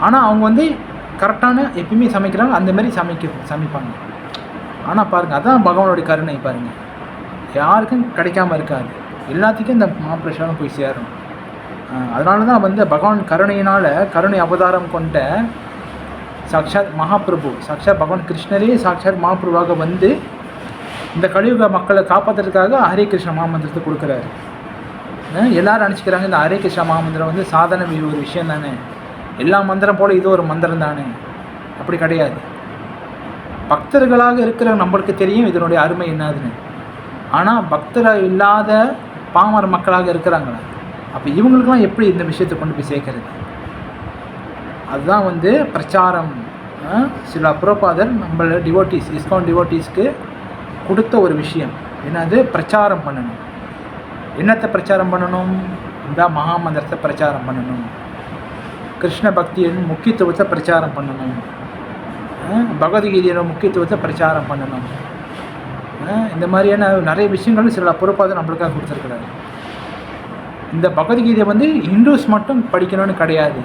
ஆனால் அவங்க வந்து கரெக்டான எப்பயுமே சமைக்கிறாங்க, அந்தமாரி சமைப்பாங்க. ஆனால் பாருங்கள், அதுதான் பகவானுடைய கருணை. பாருங்கள், யாருக்கும் கிடைக்காம இருக்காது, எல்லாத்துக்கும் இந்த மகாபிரசாதம் போய் சேரும். அதனால தான் வந்து பகவான் கருணையினால் கருணை அவதாரம் கொண்ட சாக்ஷாத் மகாபிரபு, சாக்ஷாத் பகவான் கிருஷ்ணரே சாக்ஷாத் மகாபிரபுவாக வந்து இந்த கலியுக மக்களை காப்பாற்றுறதுக்காக ஹரே கிருஷ்ண மகாமந்திரத்தை கொடுக்குறாரு. எல்லோரும் நினச்சிக்கிறாங்க இந்த ஹரே கிருஷ்ண மகாமந்திரம் வந்து சாதாரண ஒரு விஷயம் தானே, எல்லா மந்திரம் போல் இது ஒரு மந்திரம் தானே. அப்படி கிடையாது. பக்தர்களாக இருக்கிற நம்மளுக்கு தெரியும் இதனுடைய அருமை என்னதுன்னு. ஆனால் பக்தராக இல்லாத பாமர மக்களாக இருக்கிறாங்களா, அப்போ இவங்களுக்கெல்லாம் எப்படி இந்த விஷயத்தை கொண்டு போய் சேர்க்கறது? அதுதான் வந்து பிரச்சாரம். சில பிரபுபாதர் நம்மள டிவோட்டீஸ், இஸ்கான் டிவோட்டீஸ்க்கு கொடுத்த ஒரு விஷயம் என்னது? பிரச்சாரம் பண்ணணும். என்னத்தை பிரச்சாரம் பண்ணணும்? இந்த மகாமந்திரத்தை பிரச்சாரம் பண்ணணும், கிருஷ்ண பக்தியின் முக்கியத்துவத்தை பிரச்சாரம் பண்ணணும், பகவத்கீதையோட முக்கியத்துவத்தை பிரச்சாரம் பண்ணணும். இந்த மாதிரியான நிறைய விஷயங்கள் சில பொறுப்பாக நம்மளுக்காக கொடுத்துருக்குறாரு. இந்த பகவத்கீதை வந்து ஹிந்துஸ் மட்டும் படிக்கணும்னு கிடையாது.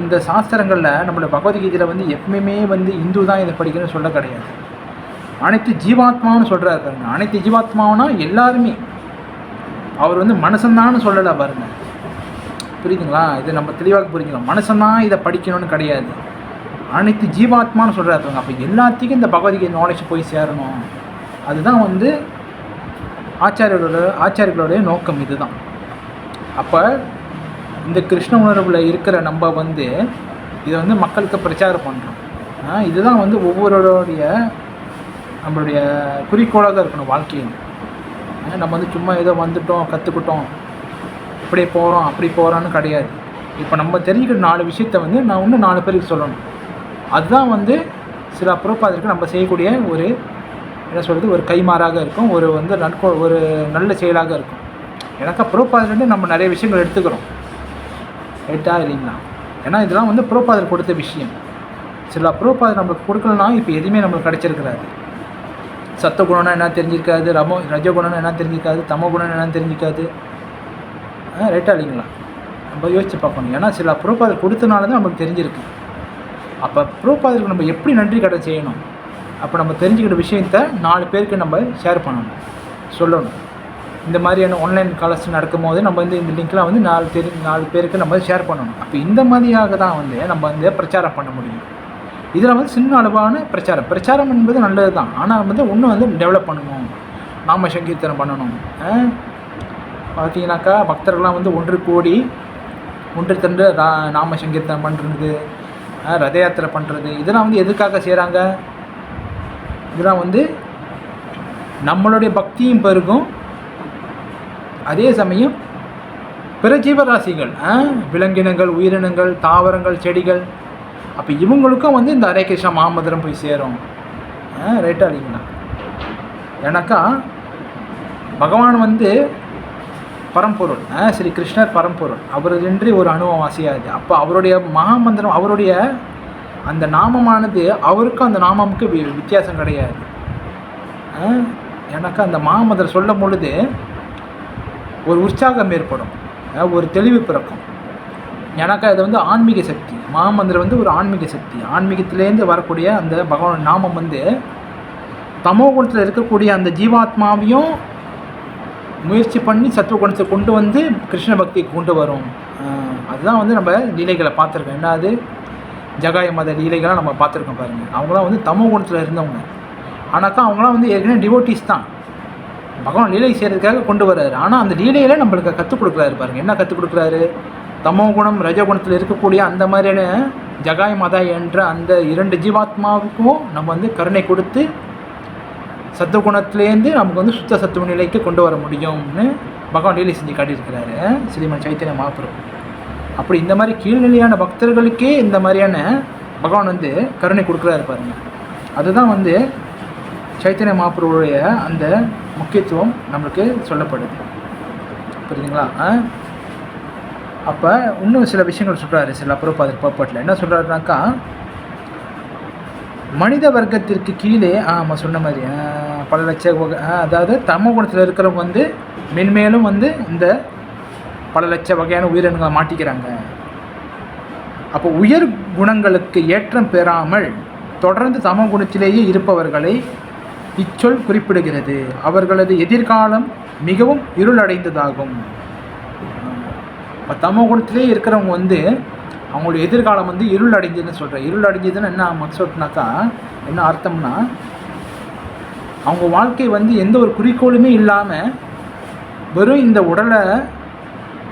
இந்த சாஸ்திரங்களில் நம்மளோட பகவத்கீதையில் வந்து எப்பவுமே வந்து இந்து தான் இதை படிக்கணும்னு சொல்ல கிடையாது. அனைத்து ஜீவாத்மான்னு சொல்கிறாரு பாருங்க. அனைத்து ஜீவாத்மாவனா எல்லாருமே. அவர் வந்து மனுஷன்தான்னு சொல்லலை பாருங்கள். புரியுதுங்களா? இது நம்ம தெளிவாக புரிஞ்சுக்கலாம். மனுஷன்தான் இதை படிக்கணும்னு கிடையாது, அனைத்து ஜீவாத்மான்னு சொல்கிறாரு. அப்போ எல்லாத்துக்கும் இந்த பகவத்கீதை நாலேஜ் போய் சேரணும். அதுதான் வந்து ஆச்சாரியர்களுடைய நோக்கம். இதுதான். அப்போ இந்த கிருஷ்ண உணர்வில் இருக்கிற நம்ம வந்து இதை வந்து மக்களுக்கு பிரச்சாரம் பண்ணுறோம். இதுதான் வந்து ஒவ்வொருடைய நம்மளுடைய குறிக்கோளாக இருக்கணும் வாழ்க்கையில். நம்ம வந்து சும்மா ஏதோ வந்துட்டோம், கற்றுக்கிட்டோம், இப்படியே போகிறோம் அப்படி போகிறோன்னு கிடையாது. இப்போ நம்ம தெரிஞ்சுக்கிற 4 விஷயத்தை வந்து நான் இன்னும் 4 பேருக்கு சொல்லணும். அதுதான் வந்து சில பிரபுபாதருக்கு நம்ம செய்யக்கூடிய ஒரு என்ன சொல்கிறது, ஒரு கைமாறாக இருக்கும், ஒரு வந்து ஒரு நல்ல செயலாக இருக்கும். எனக்கு பிரபுபாதர்கிட்ட நம்ம நிறைய விஷயங்கள் எடுத்துக்கிறோம், ரைட்டா இல்லைங்களா? ஏன்னா இதெல்லாம் வந்து பிரபுபாதர் கொடுத்த விஷயம். சில பிரபுபாதர் நம்மளுக்கு கொடுக்கலனா இப்போ எதுவுமே நம்மளுக்கு கிடச்சிருக்கிறாரு. சத்தகுணம்னா என்ன தெரிஞ்சிருக்காது, ரஜகுணம்னா என்ன தெரிஞ்சிருக்காது, தமகுணம்னு என்னன்னு தெரிஞ்சிக்காது, ரைட்டா இல்லைங்களா? நம்ம யோசிச்சு பார்க்கணும். ஏன்னா சில பிரபுபாதர் கொடுத்தனால தான் நம்மளுக்கு தெரிஞ்சிருக்கு. அப்போ பிரபுபாதருக்கு நம்ம எப்படி நன்றி கடன் செய்யணும்? அப்போ நம்ம தெரிஞ்சுக்கிற விஷயத்த 4 பேருக்கு நம்ம ஷேர் பண்ணணும், சொல்லணும். இந்த மாதிரியான ஆன்லைன் கிளாஸ் நடக்கும்போது நம்ம வந்து இந்த லிங்க்லாம் வந்து 4 பேருக்கு நம்ம ஷேர் பண்ணணும். அப்போ இந்த மாதிரியாக தான் வந்து நம்ம வந்து பிரச்சாரம் பண்ண முடியும். இதில் வந்து சின்ன அளவான பிரச்சாரம் என்பது நல்லது தான். ஆனால் வந்து இன்னும் வந்து டெவலப் பண்ணணும், நாம சங்கீர்த்தனம் பண்ணணும். பார்த்தீங்கன்னாக்கா பக்தர்கள்லாம் வந்து ஒன்று திரண்டு நாம சங்கீர்த்தனம் பண்ணுறது, ரத யாத்திரை பண்ணுறது, இதெல்லாம் வந்து எதுக்காக செய்கிறாங்க? இதெல்லாம் வந்து நம்மளுடைய பக்தியும் பெருகும், அதே சமயம் பிற ஜீவராசிகள், விலங்கினங்கள், உயிரினங்கள், தாவரங்கள், செடிகள், அப்போ இவங்களுக்கும் வந்து இந்த ஹரே கிருஷ்ணா மகாமந்திரம் போய் சேரும். ரைட்டாக இல்லைங்களா? ஏன்னாக்கா பகவான் வந்து பரம்பொருள், ஸ்ரீ கிருஷ்ணர் பரம்பொருள், அவரின்றி ஒரு அணுவம் வாசியாது. அப்போ அவருடைய மகாமந்திரம், அவருடைய அந்த நாமமானது அவருக்கும் அந்த நாமமுக்கு வித்தியாசம் கிடையாது. ஏன்னாக்கா அந்த மகாமந்திரம் சொல்லும் பொழுது ஒரு உற்சாகம் ஏற்படும், ஒரு தெளிவு பிறக்கும். ஏன்னாக்கா இது வந்து ஆன்மீக சக்தி. மகாமந்திரம் வந்து ஒரு ஆன்மீக சக்தி. ஆன்மீகத்திலேருந்து வரக்கூடிய அந்த பகவான் நாமம் வந்து தமோ குணத்தில் இருக்கக்கூடிய அந்த ஜீவாத்மாவையும் முயற்சி பண்ணி சத்துவ குணத்தை கொண்டு வந்து கிருஷ்ண பக்திக்கு கொண்டு வரும். அதுதான் வந்து நம்ம லீலைகளை பார்த்துருக்கோம். என்னது ஜகாய மத லீலைகளாக நம்ம பார்த்துருக்கோம் பாருங்கள். அவங்களாம் வந்து தமோ குணத்தில் இருந்தவங்க, ஆனாக்கா அவங்களாம் வந்து ஏற்கனவே டிவோட்டிஸ் தான். பகவான் லீலை செய்கிறதுக்காக கொண்டு வர்றாரு. ஆனால் அந்த லீலையில் நம்மளுக்கு கற்றுக் கொடுக்குறாரு பாருங்கள். என்ன கற்றுக் கொடுக்குறாரு? தமோ குணம் ரஜகுணத்தில் இருக்கக்கூடிய அந்த மாதிரியான ஜகாய மதா என்ற அந்த 2 ஜீவாத்மாவுக்கும் நம்ம வந்து கருணை கொடுத்து சத்துவகுணத்துலேருந்து நமக்கு வந்து சுத்த சத்துவ நிலைக்கு கொண்டு வர முடியும்னு பகவான் லீலை செஞ்சு காட்டியிருக்கிறாரு ஸ்ரீமன் சைத்தன்ய மகாபிரபு. அப்படி இந்த மாதிரி கீழ்நிலையான பக்தர்களுக்கே இந்த மாதிரியான பகவான் வந்து கருணை கொடுக்குறாரு பாருங்க. அதுதான் வந்து சைத்தன்ய மகாபிரபுடைய அந்த முக்கியத்துவம் நம்மளுக்கு சொல்லப்படுது. புரியுதுங்களா? அப்போ இன்னும் சில விஷயங்கள் சொல்கிறாரு சில பிரபுபாதர் பர்பாட்டில். என்ன சொல்கிறாருனாக்கா, மனித வர்க்கத்திற்கு கீழே நம்ம சொன்ன மாதிரி பல லட்ச அதாவது தமோ குணத்தில் இருக்கிறவங்க வந்து மென்மேலும் வந்து இந்த பல லட்ச வகையான உயிரினங்களை மாட்டிக்கிறாங்க. அப்போ உயர் குணங்களுக்கு ஏற்றம் பெறாமல் தொடர்ந்து தமோ குணத்திலேயே இருப்பவர்களை இச்சொல் குறிப்பிடுகிறது. அவர்களது எதிர்காலம் மிகவும் இருளடைந்ததாகும். இப்போ தமோ குணத்திலே இருக்கிறவங்க வந்து அவங்களுடைய எதிர்காலம் வந்து இருள் அடைஞ்சதுன்னு சொல்கிறேன். இருள் அடைஞ்சதுன்னு என்ன மக்சோட்னாக்கா என்ன அர்த்தம்னா, அவங்க வாழ்க்கை வந்து எந்த ஒரு குறிக்கோளுமே இல்லாமல் வெறும் இந்த உடலை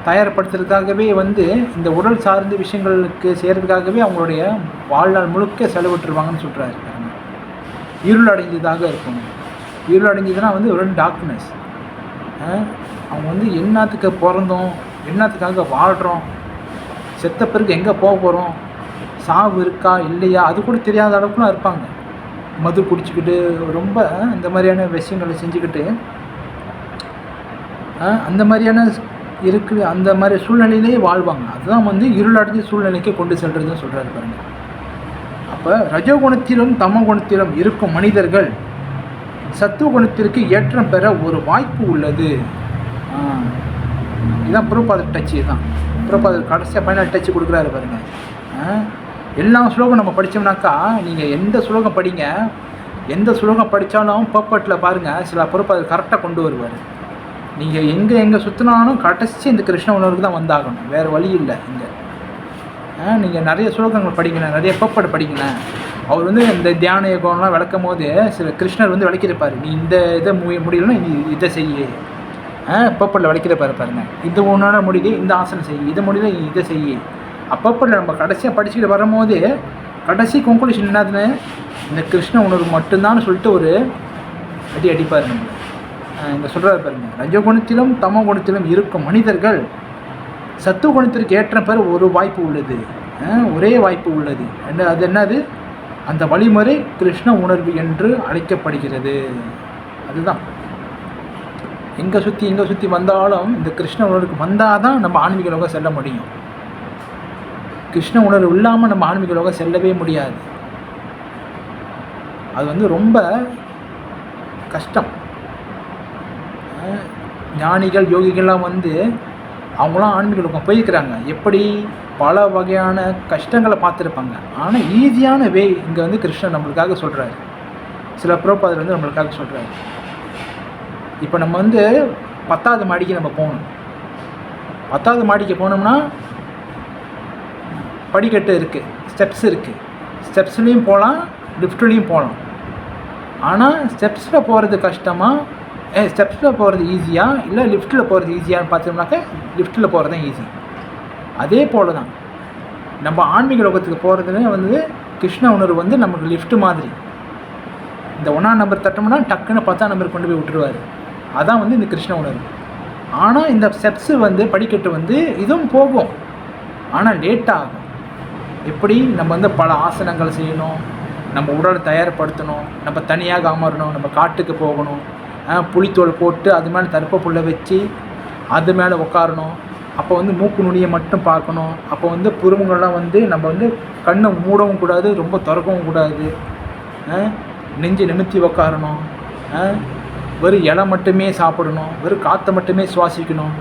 தயார்படுத்துறதுக்காகவே வந்து இந்த உடல் சார்ந்த விஷயங்களுக்கு செய்கிறதுக்காகவே அவங்களுடைய வாழ்நாள் முழுக்க செலவிட்டுருவாங்கன்னு சொல்கிறாரு. இருள் அடைஞ்சதாக இருக்கும். இருள் அடைஞ்சதுன்னா வந்து ஒரு டார்க்னஸ். அவங்க வந்து என்னத்துக்கு பிறந்தோம், என்னத்துக்காக வாழ்கிறோம், செத்த பிறகு எங்கே போக போகிறோம், சாவு இருக்கா இல்லையா அது கூட தெரியாத அளவுக்குலாம் இருப்பாங்க. மது குடிச்சிக்கிட்டு ரொம்ப இந்த மாதிரியான விஷயங்களை செஞ்சுக்கிட்டு அந்த மாதிரியான இருக்குது, அந்த மாதிரி சூழ்நிலையிலேயே வாழ்வாங்க. அதுதான் வந்து இருளடைஞ்ச சூழ்நிலைக்கு கொண்டு செல்றதுன்னு சொல்கிறாரு பாருங்க. அப்போ ரஜோகுணத்திலும் தமோ குணத்திலும் இருக்கும் மனிதர்கள் சத்துவ குணத்திற்கு ஏற்றம் பெற ஒரு வாய்ப்பு உள்ளது. இதுதான் பிரபுபாதர் டச்சு. தான் பிரபுபாதர் கடைசியாக ஃபைனல் டச்சு கொடுக்குறாரு பாருங்க. எல்லா ஸ்லோகம் நம்ம படித்தோம்னாக்கா, நீங்கள் எந்த ஸ்லோகம் படிங்க, எந்த ஸ்லோகம் படித்தாலும் பர்பட்டில் பாருங்கள் சில பிரபுபாதர் கரெக்டாக கொண்டு வருவார். நீங்கள் எங்கே சுற்றினாலும் கடைசி இந்த கிருஷ்ண உணர்வுக்கு தான் வந்தாகணும், வேறு வழி இல்லை. இங்கே நீங்கள் நிறைய ஸ்லோகங்கள் படிக்கணும், நிறைய பர்பட் படிக்கணும். அவர் வந்து இந்த தியான யோகம்லாம் விளக்கும் போது சில கிருஷ்ணர் வந்து விளக்கியிருப்பார். நீ இந்த இதை முடியலன்னா நீ இதை செய்ய, பர்பட்டில் விளக்கியிருப்பார் பாருங்க. இது ஒன்றோட முடியல இந்த ஆசனம் செய்ய, இதை முடியல இதை செய்ய. அப்பப்பட்டில் நம்ம கடைசியாக படிச்சுக்கிட்டு வரும்போது கடைசி கன்க்ளூஷன் என்னதுன்னு இந்த கிருஷ்ண உணர்வு மட்டும்தான் சொல்லிட்டு ஒரு அடிப்பார் நம்ம. இங்கே சொல்கிறாரு பாருங்க, ரஜகுணத்திலும் தமோ குணத்திலும் இருக்கும் மனிதர்கள் சத்துவ குணத்திற்கு ஏற்ற பெற ஒரு வாய்ப்பு உள்ளது, ஒரே வாய்ப்பு உள்ளது. அது என்னது? அந்த வழிமுறை கிருஷ்ண உணர்வு என்று அழைக்கப்படுகிறது. அதுதான் எங்கே சுற்றி வந்தாலும் இந்த கிருஷ்ண உணர்வுக்கு வந்தால் தான் நம்ம ஆன்மீக லோகம் செல்ல முடியும். கிருஷ்ண உணர்வு இல்லாமல் நம்ம ஆன்மீக லோகம் செல்லவே முடியாது. அது வந்து ரொம்ப கஷ்டம். ஞானிகள் யோகிகள்லாம் வந்து அவங்களாம் ஆன்மீக லோகம் போயிருக்கிறாங்க. எப்படி பல வகையான கஷ்டங்களை பார்த்துருப்பாங்க. ஆனால் ஈஸியான வே இங்கே வந்து கிருஷ்ணன் நம்மளுக்காக சொல்கிறாரு. சில பிரபுபாதர் வந்து நம்மளுக்காக சொல்கிறாரு. இப்போ நம்ம வந்து 10வது மாடிக்கு நம்ம போகணும். 10வது மாடிக்கு போனோம்னா படிக்கட்டு இருக்குது, ஸ்டெப்ஸ் இருக்குது. ஸ்டெப்ஸ்லேயும் போகலாம், லிஃப்ட்லேயும் போகலாம். ஆனால் ஸ்டெப்ஸில் போகிறது கஷ்டமாக, ஸ்டெப்ஸில் போகிறது ஈஸியாக இல்லை லிஃப்ட்டில் போகிறது ஈஸியான்னு பார்த்தோம்னாக்கா லிஃப்ட்டில் போகிறது தான் ஈஸி. அதே போல் தான் நம்ம ஆன்மீக லோகத்துக்கு போகிறதுலே வந்து கிருஷ்ண உணர்வு வந்து நமக்கு லிஃப்ட் மாதிரி. இந்த 1ஆம் நம்பர் தட்டோம்னா டக்குன்னு 10ஆம் நம்பர் கொண்டு போய் விட்டுருவார். அதான் வந்து இந்த கிருஷ்ண உணர்வு. ஆனால் இந்த ஸ்டெப்ஸு வந்து படிக்கட்டு வந்து இதுவும் போகும், ஆனால் லேட் ஆகும். எப்படி நம்ம வந்து பல ஆசனங்கள் செய்யணும், நம்ம உடலை தயார்படுத்தணும், நம்ம தனியாக அமரணும், நம்ம காட்டுக்கு போகணும், புளித்தோல் போட்டு அது மேலே தர்ப்ப புல்லை வச்சு அது மேலே உட்காரணும். அப்போ வந்து மூக்கு நுனியை மட்டும் பார்க்கணும். அப்போ வந்து புருவங்கள்லாம் வந்து நம்ம வந்து கண்ணை மூடவும் கூடாது, ரொம்ப திறக்கவும் கூடாது. நெஞ்சு நிமித்தி உக்காரணும். வெறும் இலை மட்டுமே சாப்பிடணும், வெறும் காற்றை மட்டுமே சுவாசிக்கணும்.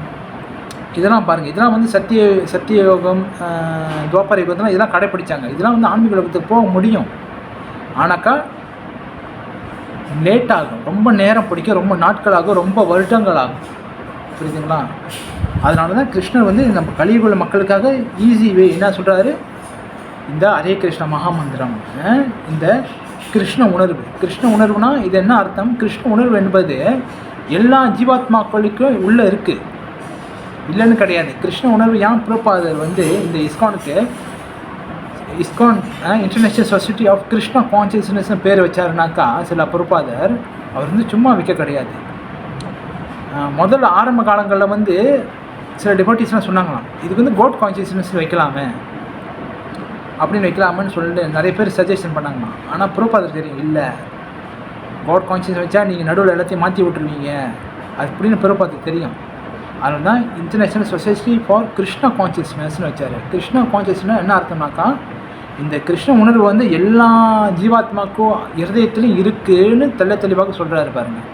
இதெல்லாம் பாருங்கள், இதெல்லாம் வந்து சத்திய யோகம், துவாபர யுகத்தில் இதெல்லாம் கடைப்பிடிச்சாங்க. இதெல்லாம் வந்து ஆன்மீக யுகத்துக்கு போக முடியும். ஆனாக்கா லேட் ஆகும், ரொம்ப நேரம் பிடிக்கும், ரொம்ப நாட்கள் ஆகும், ரொம்ப வருடங்கள் ஆகும். புரியுதுங்களா? அதனால தான் கிருஷ்ணர் வந்து நம்ம கலியுக மக்களுக்காக ஈஸி வே என்ன சொல்கிறாரு, இந்த ஹரே கிருஷ்ண மகாமந்திரம், இந்த கிருஷ்ண உணர்வு. கிருஷ்ண உணர்வுனா இது என்ன அர்த்தம்? கிருஷ்ண உணர்வு என்பது எல்லா ஜீவாத்மாக்களுக்கும் உள்ளே இருக்குது, இல்லைன்னு கிடையாது. கிருஷ்ண உணர்வு ஏன் பிரபாதர் வந்து இந்த ISKCON international society of Krishna கான்சியஸ்னஸ்னு பேர் வச்சாருனாக்கா, சில பிரபாதர் அவர் வந்து சும்மா வைக்க கிடையாது. முதல்ல ஆரம்ப காலங்களில் வந்து சில டிவோட்டிஸ்லாம் சொன்னாங்களாம், இதுக்கு வந்து காட் கான்சியஸ்னஸ் வைக்கலாமே அப்படின்னு வைக்கலாமன்னு சொல்லிட்டு நிறைய பேர் சஜஷன் பண்ணாங்களாம். ஆனால் பிரபாதர் தெரியும், இல்லை காட் கான்சியஸ் வச்சா நீங்கள் நடுவில் எல்லாத்தையும் மாற்றி விட்டுருவீங்க அப்படின்னு பிரபாதர் தெரியும். அதனால தான் இன்டர்நேஷ்னல் சொசைட்டி ஃபார் கிருஷ்ணா கான்சியஸ்னஸ்னு வச்சார். கிருஷ்ணா கான்சியஸ்னால் என்ன அர்த்தம்னாக்கா, இந்த கிருஷ்ண உணர்வு வந்து எல்லா ஜீவாத்மாக்கும் இருதயத்துலையும் இருக்குன்னு தெளிவாக சொல்கிறாரு பாருங்கள்.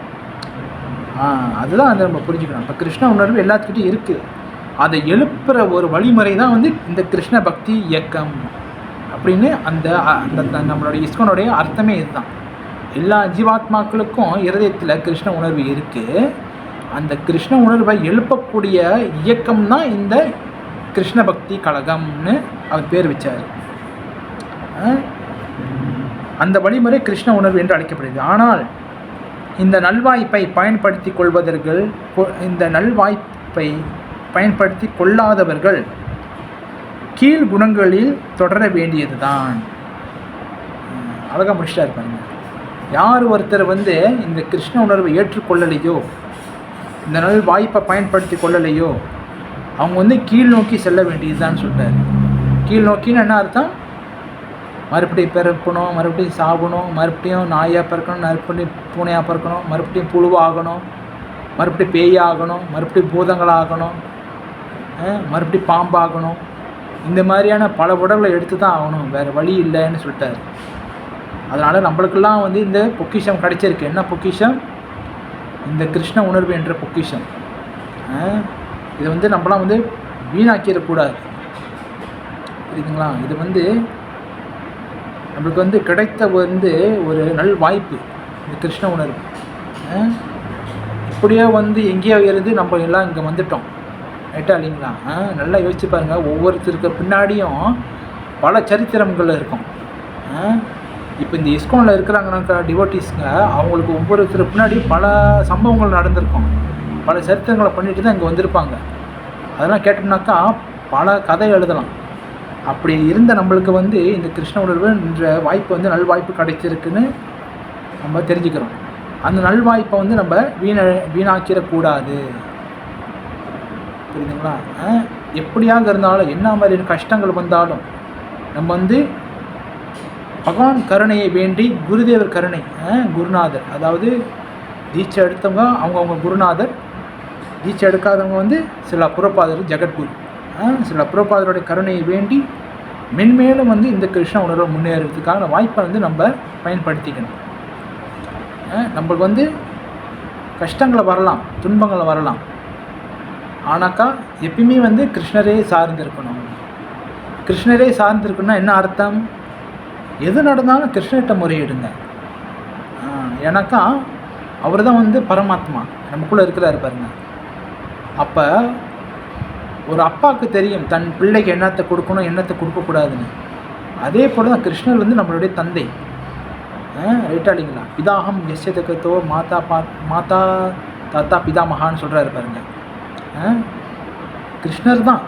அதுதான் அதை நம்ம புரிஞ்சுக்கணும். இப்போ கிருஷ்ண உணர்வு எல்லாத்துக்கிட்டையும் இருக்குது, அதை எழுப்புகிற ஒரு வழிமுறை தான் வந்து இந்த கிருஷ்ண பக்தி இயக்கம் அப்படின்னு அந்த நம்மளுடைய இஸ்கானுடைய அர்த்தமே இதுதான். எல்லா ஜீவாத்மாக்களுக்கும் இருதயத்தில் கிருஷ்ண உணர்வு இருக்குது. அந்த கிருஷ்ண உணர்வை எழுப்பக்கூடிய இயக்கம் தான் இந்த கிருஷ்ண பக்தி கழகம்னு அவர் பேர் வச்சார். அந்த வழிமுறை கிருஷ்ண உணர்வு என்று அழைக்கப்படுகிறது. ஆனால் இந்த நல்வாய்ப்பை பயன்படுத்தி கொள்ளாதவர்கள் கீழ் குணங்களில் தொடர வேண்டியது தான். அழகாக முடிச்சிட்டா இருப்பாங்க. யார் ஒருத்தர் வந்து இந்த கிருஷ்ண உணர்வை ஏற்றுக்கொள்ளலையோ, இந்த நல்வாய்ப்பை பயன்படுத்தி கொள்ளலையோ, அவங்க வந்து கீழ் நோக்கி செல்ல வேண்டியதுதான் சொல்கிறார். கீழ் நோக்கின்னு என்ன அர்த்தம்? மறுபடியும் பிறக்கணும், மறுபடியும் சாகணும், மறுபடியும் நாயாக பிறக்கணும், மறுபடியும் பூனையாக பிறக்கணும், மறுபடியும் புழுவாகணும், மறுபடியும் பேயாகணும், மறுபடியும் பூதங்களாகணும், மறுபடியும் பாம்பாகணும். இந்த மாதிரியான பல உடல்களை எடுத்து தான் ஆகணும், வேறு வழி இல்லைன்னு சொல்லிட்டார். அதனால் நம்மளுக்கெல்லாம் வந்து இந்த பொக்கிஷம் கிடைச்சிருக்கு. என்ன பொக்கிஷம்? இந்த கிருஷ்ண உணர்வு என்ற பொக்கிஷம். இதை வந்து நம்மளாம் வந்து வீணாக்கிடக்கூடாது. புரியுதுங்களா? இது வந்து நம்மளுக்கு வந்து கிடைத்த வந்து ஒரு நல் வாய்ப்பு, இந்த கிருஷ்ண உணர்வு. இப்படியே வந்து எங்கேயோ இருந்து நம்ம எல்லாம் இங்கே வந்துட்டோம், ரைட்டா இல்லைங்களா? நல்லா யோசிச்சு பாருங்கள். ஒவ்வொருத்தருக்கு பின்னாடியும் பல சரித்திரங்கள் இருக்கும். இப்போ இந்த இஸ்கானில் இருக்கிறாங்கனாக்கா டிவோட்டிஸ்ங்க, அவங்களுக்கு ஒவ்வொருத்தருக்கு பின்னாடியும் பல சம்பவங்கள் நடந்திருக்கும், பல சரித்திரங்களை பண்ணிட்டு தான் இங்கே வந்திருப்பாங்க. அதெல்லாம் கேட்டோம்னாக்கா பல கதை எழுதலாம். அப்படி இருந்த நம்மளுக்கு வந்து இந்த கிருஷ்ண உணர்வு என்ற வாய்ப்பு வந்து நல்வாய்ப்பு கிடைச்சிருக்குன்னு நம்ம தெரிஞ்சுக்கிறோம். அந்த நல்வாய்ப்பை வந்து நம்ம வீணாக்கிடக்கூடாது. புரியுதுங்களா? எப்படியாக இருந்தாலும், என்ன மாதிரியான கஷ்டங்கள் வந்தாலும் நம்ம வந்து பகவான் கருணையை வேண்டி, குருதேவர் கருணை, குருநாதர், அதாவது தீட்சை எடுத்தவங்க அவங்கவுங்க குருநாதர், தீட்சை எடுக்காதவங்க வந்து சில புறப்பாதர், ஜெகத்குரு, சில புறப்பாதருடைய கருணையை வேண்டி மென்மேலும் வந்து இந்த கிருஷ்ண உணர்வை முன்னேறதுக்கான வாய்ப்பை வந்து நம்ம பயன்படுத்திக்கணும். நம்மளுக்கு வந்து கஷ்டங்களை வரலாம், துன்பங்களை வரலாம், ஆனாக்கா எப்பயுமே வந்து கிருஷ்ணரே சார்ந்திருக்கணும். கிருஷ்ணரே சார்ந்திருக்கணும்னா என்ன அர்த்தம்? எது நடந்தாலும் கிருஷ்ணர்கிட்ட முறையிடுங்க. ஏன்னாக்கா அவர் தான் வந்து பரமாத்மா நமக்குள்ளே இருக்கிறாரு பாருங்க. அப்போ ஒரு அப்பாவுக்கு தெரியும் தன் பிள்ளைக்கு என்னத்தை கொடுக்கணும், என்னத்தை கொடுக்கக்கூடாதுன்னு. அதே போல் தான் கிருஷ்ணர் வந்து நம்மளுடைய தந்தை, ரைட்டா இல்லைங்களா? பிதாகம் எஸ்யதகத்தோ மாதா தாத்தா பிதாமகான்னு சொல்கிறாரு பாருங்க. கிருஷ்ணர் தான்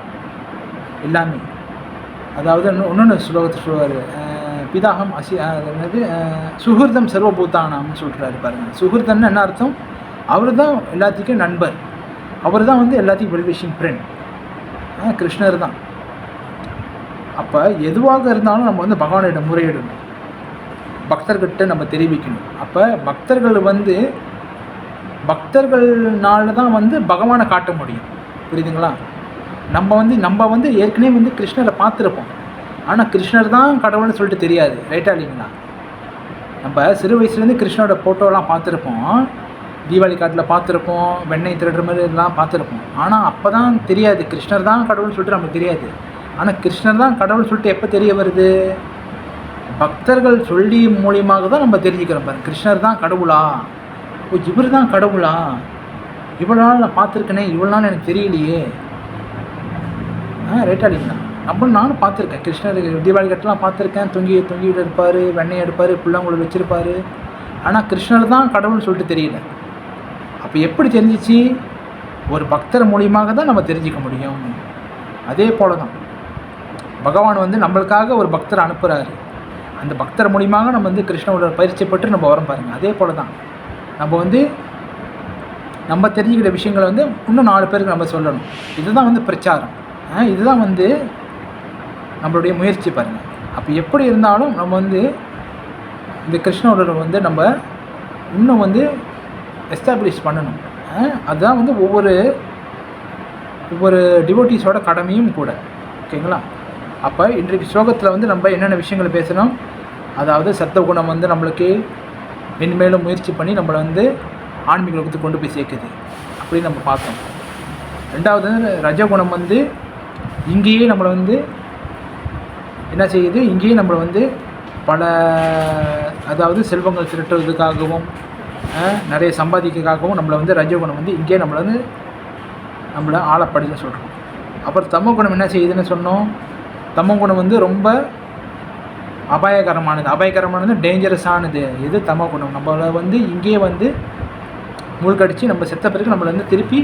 எல்லாமே. அதாவது இன்னொன்று ஸ்லோகத்தை சொல்லுவார், பிதாகம் என்னது சுஹிருதம் சர்வபூதானாம்னு சொல்கிறாரு பாருங்கள். சுஹிருதம்னு என்ன அர்த்தம்? அவர் தான் எல்லாத்துக்கும் நண்பர், அவர் தான் வந்து எல்லாத்தையும் வெல்விஷிங் ஃப்ரெண்ட், கிருஷ்ணர் தான். அப்போ எதுவாக இருந்தாலும் நம்ம வந்து பகவானிடம் முறையிடணும், பக்தர்கிட்ட நம்ம தெரிவிக்கணும். அப்போ பக்தர்கள் வந்து பக்தர்கள்னால தான் வந்து பகவானை காட்ட முடியும், புரியுதுங்களா? நம்ம வந்து ஏற்கனவே வந்து கிருஷ்ணரை பார்த்துருப்போம், ஆனால் கிருஷ்ணர் தான் கடவுள்னு சொல்லிட்டு தெரியாது, ரைட்டா இல்லைங்களா? நம்ம சிறு வயசுலேருந்து கிருஷ்ணரோட ஃபோட்டோலாம் பார்த்துருப்போம், தீபாவளி காட்டில் பார்த்துருப்போம், வெண்ணெய் திருடுற மாதிரி எல்லாம் பார்த்துருப்போம். ஆனால் அப்போ தான் தெரியாது கிருஷ்ணர் தான் கடவுள்னு சொல்லிட்டு நமக்கு தெரியாது. ஆனால் கிருஷ்ணர் தான் கடவுள்னு சொல்லிட்டு எப்போ தெரிய வருது? பக்தர்கள் சொல்லி மூலியமாக தான் நம்ம தெரிஞ்சுக்கிறோம் பாருங்க, கிருஷ்ணர் தான் கடவுளா, ஓ இவர் தான் கடவுளா, இவ்வளோ நாள் நான் பார்த்துருக்கேனே, இவ்வளோ நாள் எனக்கு தெரியலையே. ரைட்டா இல்லைங்களா? நானும் பார்த்துருக்கேன், கிருஷ்ணர் தீபாவளி கட்டெலாம் பார்த்துருக்கேன், தொங்கிட்டு இருப்பார், வெண்ணெய் எடுப்பார், பிள்ளைங்களை வச்சுருப்பார். ஆனால் கிருஷ்ணர் தான் கடவுள்னு சொல்லிட்டு தெரியல. அப்போ எப்படி தெரிஞ்சிச்சு? ஒரு பக்தர் மூலியமாக தான் நம்ம தெரிஞ்சிக்க முடியும். அதே போல தான் பகவான் வந்து நம்மளுக்காக ஒரு பக்தரை அனுப்புகிறாரு, அந்த பக்தர் மூலியமாக நம்ம வந்து கிருஷ்ணனோட பயிற்சி பெற்று நம்ம வரோம் பாருங்கள். அதே போல தான் நம்ம தெரிஞ்சுக்கிற விஷயங்களை வந்து இன்னும் 4 பேருக்கு நம்ம சொல்லணும். இதுதான் வந்து பிரச்சாரம், இதுதான் வந்து நம்மளுடைய முயற்சி பாருங்கள். அப்போ எப்படி இருந்தாலும் நம்ம வந்து இந்த கிருஷ்ணனோட வந்து நம்ம இன்னும் வந்து எஸ்டாப்ளிஷ் பண்ணணும். அதுதான் வந்து ஒவ்வொரு டிவோட்டிஸோட கடமையும் கூட, ஓகேங்களா? அப்போ இன்றைக்கு ஸ்லோகத்தில் வந்து நம்ம என்னென்ன விஷயங்கள் பேசணும், அதாவது சத்துவகுணம் வந்து நம்மளுக்கு மென்மேலும் முயற்சி பண்ணி நம்மளை வந்து ஆன்மீக லோகத்துக்கு கொண்டு போய் சேர்க்குது அப்படின்னு நம்ம பார்த்தோம். ரெண்டாவது ரஜகுணம் வந்து இங்கேயே நம்மளை வந்து என்ன செய்யுது, இங்கேயே நம்மளை வந்து பல அதாவது செல்வங்கள் திரட்டுறதுக்காகவும் நிறைய சம்பாதிக்கிறதுக்காகவும் நம்மளை வந்து ரஜகுணம் வந்து இங்கேயே நம்மளை ஆளப்படுதுன்னு சொல்கிறோம். அப்புறம் தமோகுணம் என்ன செய்யுதுன்னு சொன்னோம், தமோகுணம் வந்து ரொம்ப அபாயகரமானது டேஞ்சரஸானது. இது தமோகுணம் நம்மளை வந்து இங்கேயே வந்து மூழ்கடிச்சு நம்ம செத்த பிறகு நம்மளை வந்து திருப்பி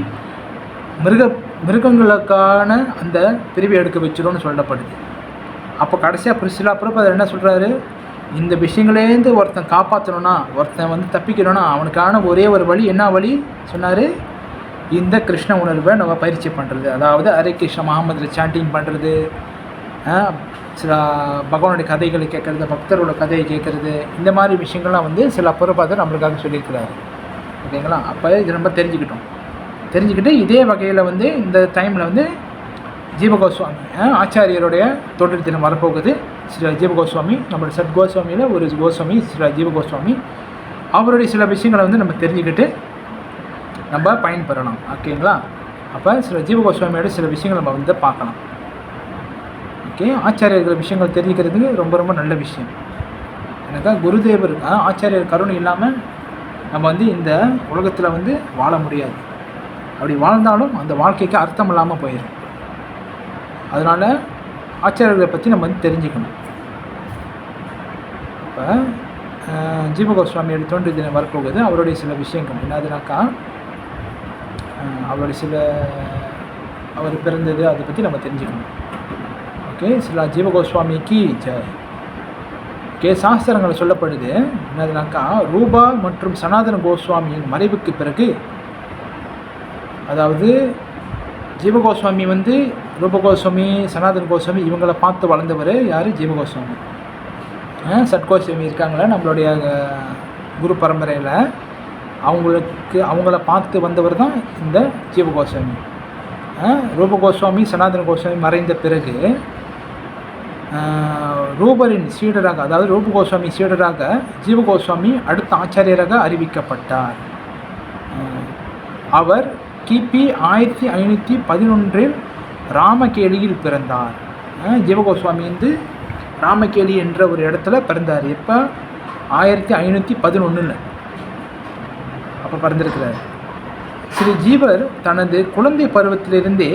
மிருகங்களுக்கான அந்த பிரிவை எடுக்க வச்சிடும்னு சொல்லப்படுது. அப்போ கடைசியாக பிரிசிலா அப்புறம் அதில் என்ன சொல்கிறாரு, இந்த விஷயங்களேருந்து ஒருத்தன் காப்பாற்றணும்னா, ஒருத்தன் வந்து தப்பிக்கணும்னா அவனுக்கான ஒரே ஒரு வழி, என்ன வழி சொன்னார், இந்த கிருஷ்ண உணர்வை நம்ம பயிற்சி பண்ணுறது, அதாவது ஹரே கிருஷ்ண மகாமந்திர சாண்டிங் பண்ணுறது, சில பகவானுடைய கதைகளை கேட்குறது, பக்தரோட கதையை கேட்குறது, இந்த மாதிரி விஷயங்கள்லாம் வந்து சில புறப்பாதர் நம்மளுக்காக சொல்லியிருக்கிறாரு, ஓகேங்களா? அப்போ இது நம்ம தெரிஞ்சுக்கிட்டு இதே வகையில் வந்து இந்த டைமில் வந்து ஜீவகோஸ்வாமி ஆச்சாரியருடைய தோற்றல் தினம் வரப்போகுது. ஸ்ரீ ஜீவகோஸ்வாமி, நம்மளுடைய சத் கோஸ்வாமியில் ஒரு கோஸ்வாமி ஸ்ரீ ஜீவகோஸ்வாமி, அவருடைய சில விஷயங்களை வந்து நம்ம தெரிஞ்சுக்கிட்டு நம்ம பயன்பெறலாம், ஓகேங்களா? அப்போ ஸ்ரீ ஜீவகோஸ்வாமியோட சில விஷயங்கள் நம்ம வந்து பார்க்கலாம். ஓகே, ஆச்சாரியர்கள் விஷயங்கள் தெரிஞ்சுக்கிறதுக்கு ரொம்ப ரொம்ப நல்ல விஷயம். எனக்கு குருதேவர் ஆச்சாரியர் கருணை இல்லாமல் நம்ம வந்து இந்த உலகத்தில் வந்து வாழ முடியாது. அப்படி வாழ்ந்தாலும் அந்த வாழ்க்கைக்கு அர்த்தம் இல்லாமல் போயிடும். அதனால் ஆச்சாரியர்களை பற்றி நம்ம வந்து தெரிஞ்சுக்கணும். இப்போ ஜீவகோஸ்வாமியோட தோன்றி தினம் வரப்போகுது. அவருடைய சில விஷயங்கள் என்னதுனாக்கா, அவர் பிறந்தது அதை பற்றி நம்ம தெரிஞ்சுக்கணும். ஓகே, சில ஜீவகோஸ்வாமிக்கு ஜெய். ஓகே, சாஸ்திரங்கள் சொல்லப்படுது என்னதுனாக்கா, ரூபா மற்றும் சனாதன கோஸ்வாமியின் மறைவுக்கு பிறகு, அதாவது ஜீவகோஸ்வாமி வந்து ரூபகோஸ்வாமி, சனாதன கோஸ்வாமி இவங்களை பார்த்து வளர்ந்தவர் யார்? ஜீவகோஸ்வாமி. சட்கோஸ்வாமி இருக்காங்களே நம்மளுடைய குரு பரம்பரையில், அவங்கள பார்த்து வந்தவர் தான் இந்த ஜீவகோஸ்வாமி. ரூபகோஸ்வாமி, சனாதன கோஸ்வாமி மறைந்த பிறகு ரூபரின் சீடராக, அதாவது ரூபகோஸ்வாமி சீடராக ஜீவகோஸ்வாமி அடுத்த ஆச்சாரியராக அறிவிக்கப்பட்டார். அவர் கிபி 1511 ராமகேலியில் பிறந்தார். ஜீவகோஸ்வாமி வந்து ராமகேலி என்ற ஒரு இடத்துல பிறந்தார். எப்போ? 1511 அப்போ பிறந்திருக்கிறார். ஸ்ரீ ஜீவர் தனது குழந்தை பருவத்திலிருந்தே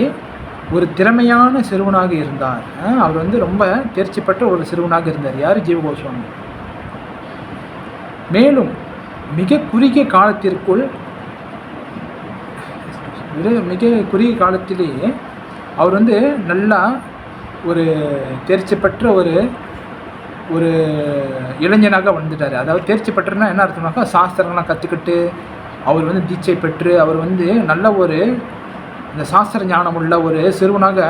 ஒரு திறமையான சிறுவனாக இருந்தார். அவர் வந்து ரொம்ப தேர்ச்சி பெற்ற ஒரு சிறுவனாக இருந்தார். யார்? ஜீவகோஸ்வாமி. மேலும் மிக குறுகிய காலத்திலேயே அவர் வந்து நல்லா ஒரு தேர்ச்சி பெற்ற ஒரு ஒரு இளைஞனாக வந்துட்டார். அதாவது தேர்ச்சி பெற்றுனா என்ன அர்த்தம்னாக்கா, சாஸ்திரங்கள்லாம் கற்றுக்கிட்டு அவர் வந்து தீட்சை பெற்று அவர் வந்து நல்ல ஒரு இந்த சாஸ்திர ஞானம் உள்ள ஒரு சிறுவனாக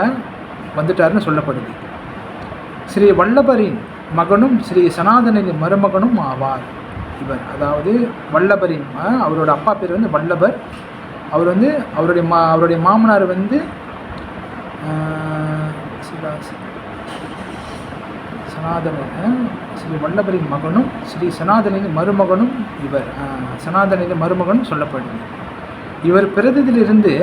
வந்துட்டாருன்னு சொல்லப்படுது. ஸ்ரீ வல்லபரின் மகனும் ஸ்ரீ சனாதனின் மருமகனும் ஆவார் இவர். அதாவது வல்லபரின் அவரோட அப்பா பேர் வந்து வல்லபர். அவர் வந்து அவருடைய மாமனார் வந்து சனாதனன். ஸ்ரீ வல்லபரின் மகனும் ஸ்ரீ சனாதனின் மருமகனும் இவர். சனாதனின் மருமகனும் சொல்லப்படுது. இவர் பிறந்ததிலிருந்து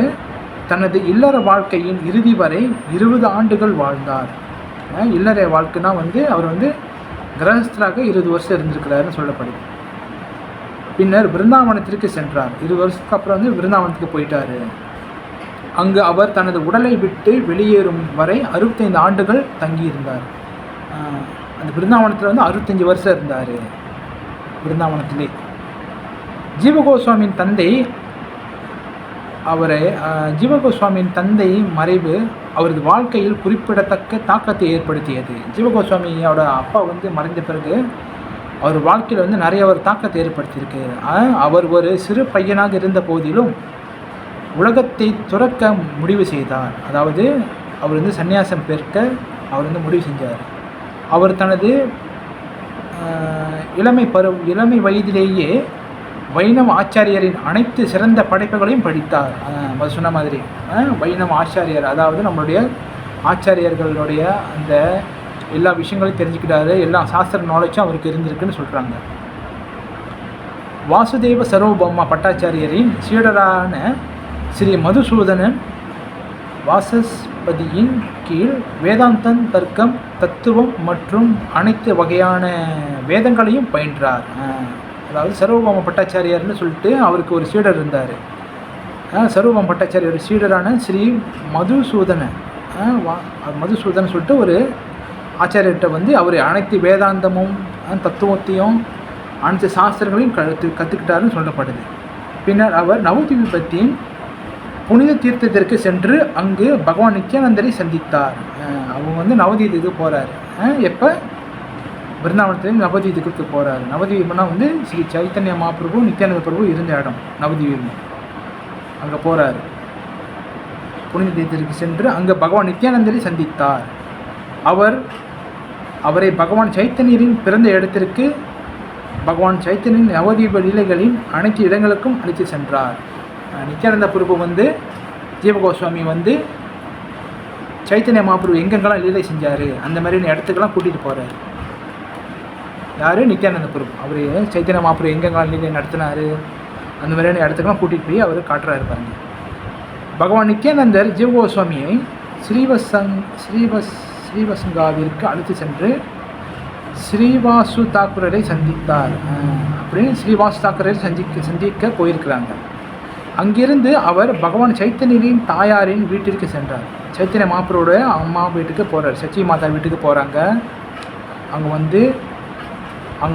தனது இல்லற வாழ்க்கையின் இறுதி வரை 20 ஆண்டுகள் வாழ்ந்தார். இல்லற வாழ்க்கைனா வந்து அவர் வந்து கிரகஸ்தராக 20 வருஷம் இருந்திருக்கிறாருன்னு சொல்லப்படுது. பின்னர் பிருந்தாவனத்திற்கு சென்றார். 20 வருஷத்துக்கு அப்புறம் வந்து பிருந்தாவனத்துக்கு போயிட்டார். அங்கு அவர் தனது உடலை விட்டு வெளியேறும் வரை 65 ஆண்டுகள் தங்கியிருந்தார். அந்த பிருந்தாவனத்தில் வந்து 65 வருஷம் இருந்தார் பிருந்தாவனத்திலே. ஜீவகோஸ்வாமியின் தந்தை மறைவு அவரது வாழ்க்கையில் குறிப்பிடத்தக்க தாக்கத்தை ஏற்படுத்தியது. ஜீவகோஸ்வாமியோட அப்பா வந்து மறைந்த பிறகு அவர் வாழ்க்கையில் வந்து நிறைய ஒரு தாக்கத்தை ஏற்படுத்தியிருக்கு. அவர் ஒரு சிறு பையனாக இருந்த போதிலும் உலகத்தை துறக்க முடிவு செய்தார். அதாவது அவர் வந்து சன்னியாசம் பெற்க அவர் வந்து முடிவு செஞ்சார். அவர் தனது இளமை வயதிலேயே வைணவ ஆச்சாரியரின் அனைத்து சிறந்த படைப்புகளையும் படித்தார். சொன்ன மாதிரி வைணவ ஆச்சாரியர், அதாவது நம்மளுடைய ஆச்சாரியர்களுடைய அந்த எல்லா விஷயங்களையும் தெரிஞ்சுக்கிட்டாரு. எல்லா சாஸ்திர நாலேஜும் அவருக்கு இருந்திருக்குன்னு சொல்கிறாங்க. வாசுதேவ சர்வபௌமா பட்டாச்சாரியரின் சீடரான ஸ்ரீ மதுசூதனன் வாசஸ்பதியின் கீழ் வேதாந்தம், தர்க்கம், தத்துவம் மற்றும் அனைத்து வகையான வேதங்களையும் பயின்றார். அதாவது சர்வபௌம பட்டாச்சாரியார்னு சொல்லிட்டு அவருக்கு ஒரு சீடர் இருந்தார். சர்வபௌம பட்டாச்சாரியர் சீடரான ஸ்ரீ மதுசூதனன் சொல்லிட்டு ஒரு ஆச்சாரியர்கிட்ட வந்து அவர் அனைத்து வேதாந்தமும் தத்துவத்தையும் அனைத்து சாஸ்திரங்களையும் கற்றுக்கிட்டாருன்னு சொல்லப்படுது. பின்னர் அவர் நவதீபத்தின் புனித தீர்த்தத்திற்கு சென்று அங்கு பகவான் நித்யானந்தரை சந்தித்தார். அவங்க வந்து நவதீபத்துக்கு போகிறார். எப்போ? பிருந்தாவனத்துலேருந்து நவதீபத்துக்கு போகிறார். நவதீபம்னா வந்து ஸ்ரீ சைத்தன்ய மகாபிரபு நித்யானந்த பிரபு இருந்த இடம் நவதீபம். அங்கே போகிறார். புனித தீர்த்தத்திற்கு சென்று அங்கே பகவான் நித்யானந்தரை சந்தித்தார். அவரை பகவான் சைத்தன்யரின் பிறந்த இடத்திற்கு பகவான் சைத்தன்யரின் நவதீப லீலைகளின் அனைத்து இடங்களுக்கும் அழைத்து சென்றார். நித்யானந்த பிரபு வந்து ஜீவகோஸ்வாமி வந்து சைத்தன்ய மகாபிரபு எங்கெங்கெல்லாம் லீலை செஞ்சார் அந்த மாதிரி இடத்துக்கெல்லாம் கூட்டிகிட்டு போகிறார். யார்? நித்யானந்த பிரபு. அவர் சைத்தன்ய மகாபிரபு எங்கெங்கெல்லாம் லீலை நடத்தினார் அந்த மாதிரியான இடத்துக்கெல்லாம் கூட்டிகிட்டு போய் அவர் காட்டுறாரு பாருங்க. பகவான் நித்யானந்தர் ஜீவகோஸ்வாமியை ஸ்ரீவசங்காவிற்கு அழைத்து சென்று ஸ்ரீவாசு தாக்குரரை சந்தித்தார். அப்படின்னு ஸ்ரீவாசு தாக்குரரை சந்திக்க போயிருக்கிறாங்க. அங்கிருந்து அவர் பகவான் சைத்தன்யரின் தாயாரின் வீட்டிற்கு சென்றார். சைத்தன்ய மகாபிரபுவோட அம்மா வீட்டுக்கு போகிறார். சச்சி மாதா வீட்டுக்கு போகிறாங்க. அங்கே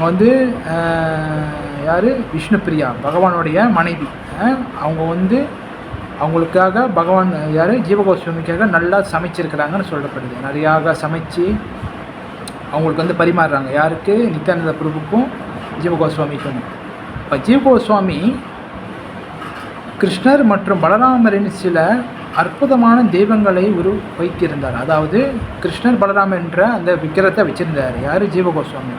வந்து யார்? விஷ்ணு பிரியா, பகவானுடைய மனைவி. அவங்க வந்து அவங்களுக்காக பகவான் யார்? ஜீவகோஸ்வாமிக்காக நல்லா சமைச்சிருக்கிறாங்கன்னு சொல்லப்படுது. நிறையாக சமைச்சு அவங்களுக்கு வந்து பரிமாறுறாங்க. யாருக்கு? நித்யானந்த பிரபுக்கும் ஜீவகோஸ்வாமிக்கும். இப்போ ஜீவகோஸ்வாமி கிருஷ்ணர் மற்றும் பலராமரின் சில அற்புதமான தெய்வங்களை வைத்திருந்தார். அதாவது கிருஷ்ணர் பலராமர் என்ற அந்த விக்கிரத்தை வச்சுருந்தார். யார்? ஜீவகோஸ்வாமி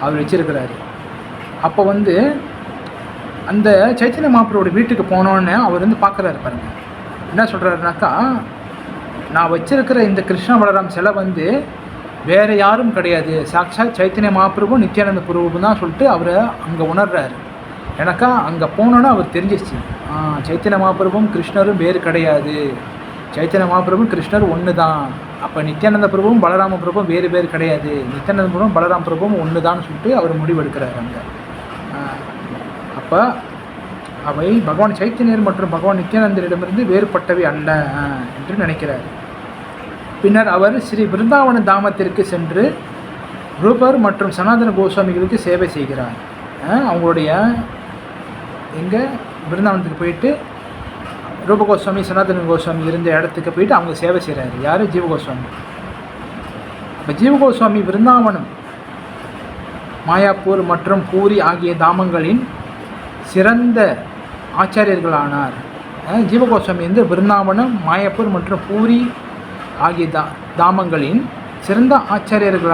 அவர் வச்சிருக்கிறாரு. அப்போ வந்து அந்த சைத்தன்ய மகாபிரபுவோட வீட்டுக்கு போனோன்னு அவர் வந்து பார்க்குறாரு பாருங்க. என்ன சொல்கிறாருனாக்கா, நான் வச்சிருக்கிற இந்த கிருஷ்ண பலராம் சிலை வந்து வேறு யாரும் கிடையாது, சாக்ஷாத் சைத்தன்ய மகாபிரபு நித்யானந்த பிரபு தான் சொல்லிட்டு அவர் அங்கே உணர்றாரு. எனக்கா அங்கே போனோன்னா அவர் தெரிஞ்சிருச்சு, சைத்தன்ய மகாபிரபுவும் கிருஷ்ணரும் வேறு கிடையாது, சைத்தன்ய மகாபிரபுவும் கிருஷ்ணர் ஒன்று தான். அப்போ நித்யானந்த பிரபுவும் பலராம பிரபுவும் வேறு கிடையாது, நித்யானந்த பிரபுவும் பலராம பிரபுவும் ஒன்று தான் சொல்லிட்டு அவர் முடிவெடுக்கிறார் அங்கே. அப்போ அவை பகவான் சைத்தன்யர் மற்றும் பகவான் நித்யானந்தரிடமிருந்து வேறுபட்டவை அல்ல என்று நினைக்கிறார். பின்னர் அவர் ஸ்ரீ பிருந்தாவன தாமத்திற்கு சென்று ரூபர் மற்றும் சனாதன கோஸ்வாமிகளுக்கு சேவை செய்கிறார். அவங்களுடைய எங்கே பிருந்தாவனத்துக்கு போயிட்டு ரூப கோஸ்வாமி சனாதன கோஸ்வாமி இருந்த இடத்துக்கு போயிட்டு அவங்க சேவை செய்கிறாரு. யார்? ஜீவகோஸ்வாமி. இப்போ ஜீவகோஸ்வாமி பிருந்தாவனம் மாயாப்பூர் மற்றும் பூரி ஆகிய தாமங்களின் சிறந்த ஆச்சாரியர்களானார். ஜீவகோஸ்வாமி வந்து பிருந்தாவனம், மாயாப்பூர் மற்றும் பூரி ஆகிய தாமங்களின் சிறந்த ஆச்சாரியர்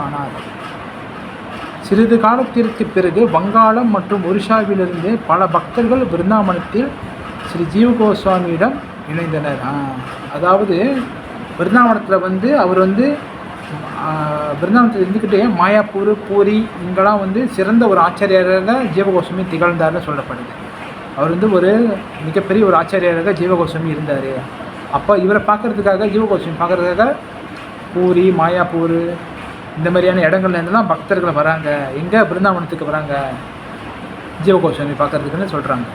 ஆனார். சிறிது காலத்திற்கு பிறகு வங்காளம் மற்றும் ஒரிஷாவிலிருந்து பல பக்தர்கள் பிருந்தாவனத்தில் ஸ்ரீ ஜீவகோஸ்வாமியிடம் இணைந்தனர். அதாவது பிருந்தாவனத்தில் வந்து அவர் வந்து பிருந்தாவனத்தில் இருந்துக்கிட்டே மாயாப்பூர், பூரி இங்கெல்லாம் வந்து சிறந்த ஒரு ஆச்சாரியராக ஜீவகோஸ்வாமி திகழ்ந்தார்னு சொல்லப்படுது. அவர் வந்து ஒரு மிகப்பெரிய ஒரு ஆச்சாரியராக ஜீவகோஸ்வாமி இருந்தார். அப்போ இவரை பார்க்குறதுக்காக, ஜீவகோஸ்வாமி பார்க்குறதுக்காக பூரி, மாயாப்பூர் இந்த மாதிரியான இடங்கள்லேருந்துலாம் பக்தர்கள் வராங்க. எங்கே? பிருந்தாவனத்துக்கு வராங்க ஜீவகோஸ்வாமி பார்க்குறதுக்குன்னு சொல்கிறாங்க.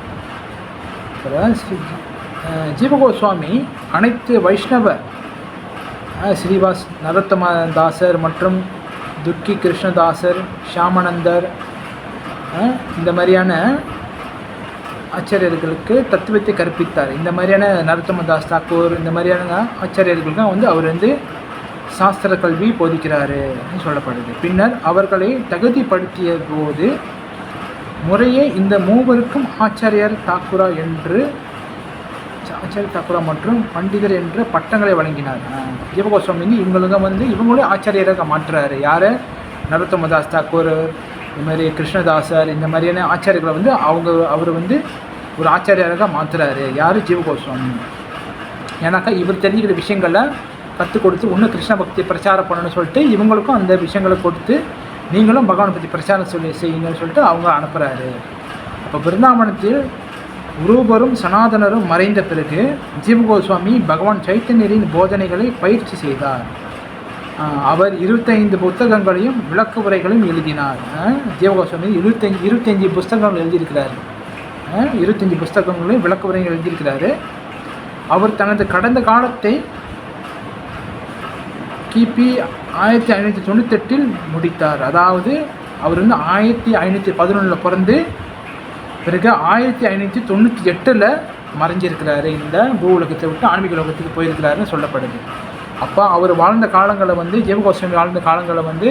ஜீவகோஸ்வாமி அனைத்து வைஷ்ணவ ஸ்ரீவாஸ் நரோத்தம தாசர் மற்றும் துர்க்கி கிருஷ்ணதாசர், ஷியாமானந்தர் இந்த மாதிரியான ஆச்சாரியர்களுக்கு தத்துவத்தை கற்பித்தார். இந்த மாதிரியான நரோத்தம தாஸ் தாக்கூர் இந்த மாதிரியான ஆச்சாரியர்களுக்கு வந்து அவர் வந்து சாஸ்திர கல்வி போதிக்கிறாரு சொல்லப்படுது. பின்னர் அவர்களை தகுதிப்படுத்திய போது முறையே இந்த மூவருக்கும் ஆச்சாரியர் தாக்குரா மற்றும் பண்டிதர் என்ற பட்டங்களை வழங்கினார். ஜீவகோஸ்வாமி இவங்களும் ஆச்சாரியராக மாற்றுறாரு. யார்? நரோத்தமதாஸ் தாக்கூர், இந்த மாதிரி கிருஷ்ணதாசர் இந்த மாதிரியான ஆச்சாரியர்களை வந்து அவர் வந்து ஒரு ஆச்சாரியராக மாற்றுறாரு. யார்? ஜீவகோஸ்வாமி. ஏன்னாக்கா இவர் தெரிஞ்சுக்கிற விஷயங்களை கற்றுக் கொடுத்து இன்னும் கிருஷ்ண பக்தி பிரச்சாரம் பண்ணணும்னு சொல்லிட்டு இவங்களுக்கும் அந்த விஷயங்களை கொடுத்து நீங்களும் பகவானை பற்றி பிரச்சாரம் செய்யுங்கன்னு சொல்லிட்டு அவங்க அனுப்புகிறாரு. அப்போ பிருந்தாவனத்தில் ரூபரும் சனாதனரும் மறைந்த பிறகு ஜீவகோஸ்வாமி பகவான் சைத்தன்யரின் போதனைகளை பயிற்சி செய்தார். அவர் 25 புத்தகங்களையும் விளக்க உரைகளையும் எழுதினார். ஜீவகோஸ்வாமி 25 புஸ்தகங்கள் எழுதியிருக்கிறார். 25 புஸ்தகங்களையும் விளக்க உரைகள் எழுதியிருக்கிறாரு. அவர் தனது கடந்த காலத்தை கிபி 1598 முடித்தார். அதாவது அவர் வந்து 1511 பிறந்து பிறகு 1598 மறைஞ்சிருக்கிறாரு. இந்த பூ உலகத்தை விட்டு ஆன்மீக உலகத்துக்கு போயிருக்கிறாருன்னு சொல்லப்படுது. அப்போ அவர் வாழ்ந்த காலங்களை வந்து ஜீவகோஸ்வாமி வாழ்ந்த காலங்களை வந்து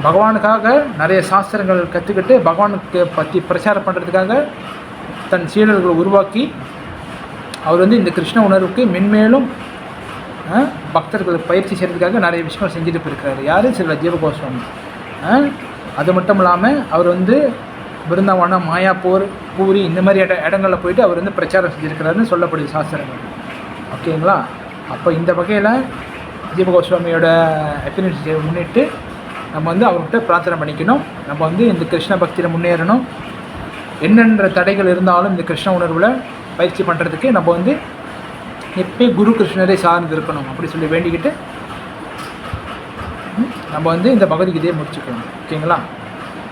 பகவானுக்காக நிறைய சாஸ்திரங்கள் கற்றுக்கிட்டு பகவானுக்கு பற்றி பிரச்சாரம் பண்ணுறதுக்காக தன் சீடர்களை உருவாக்கி அவர் வந்து இந்த கிருஷ்ண உணர்வுக்கு மென்மேலும் பக்தர்கள் பயிற்சி செய்கிறதுக்காக நிறைய விஷயங்கள் செஞ்சுட்டு போயிருக்கிறாரு. யார்? சில ஜீவகோஸ்வாமி. அது மட்டும் இல்லாமல் அவர் வந்து பிருந்தாவனம், மாயாப்பூர், பூரி இந்த மாதிரி இடங்களில் போயிட்டு அவர் வந்து பிரச்சாரம் செஞ்சுருக்கிறாருன்னு சொல்லப்படுது சாஸ்திரங்கள். ஓகேங்களா? அப்போ இந்த வகையில் ஜீவகோஸ்வாமியோட அப்பியரன்ஸை முன்னிட்டு நம்ம வந்து அவர்கிட்ட பிரார்த்தனை பண்ணிக்கணும். நம்ம வந்து இந்த கிருஷ்ண பக்தியில் முன்னேறணும். என்னென்ன தடைகள் இருந்தாலும் இந்த கிருஷ்ண உணர்வில் பயிற்சி பண்ணுறதுக்கு நம்ம வந்து எப்பயும் குரு கிருஷ்ணரை சார்ந்து இருக்கணும் அப்படி சொல்லி வேண்டிக்கிட்டு நம்ம வந்து இந்த பகவத்கீதையை முடிச்சுக்கணும். ஓகேங்களா?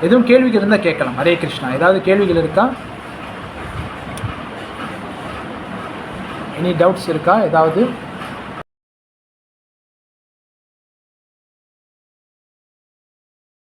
எதுவும் கேள்விகள் இருந்தால் கேட்கலாம். ஹரே கிருஷ்ணா. ஏதாவது கேள்விகள் இருக்கா? எனி டவுட்ஸ் இருக்கா? ஏதாவது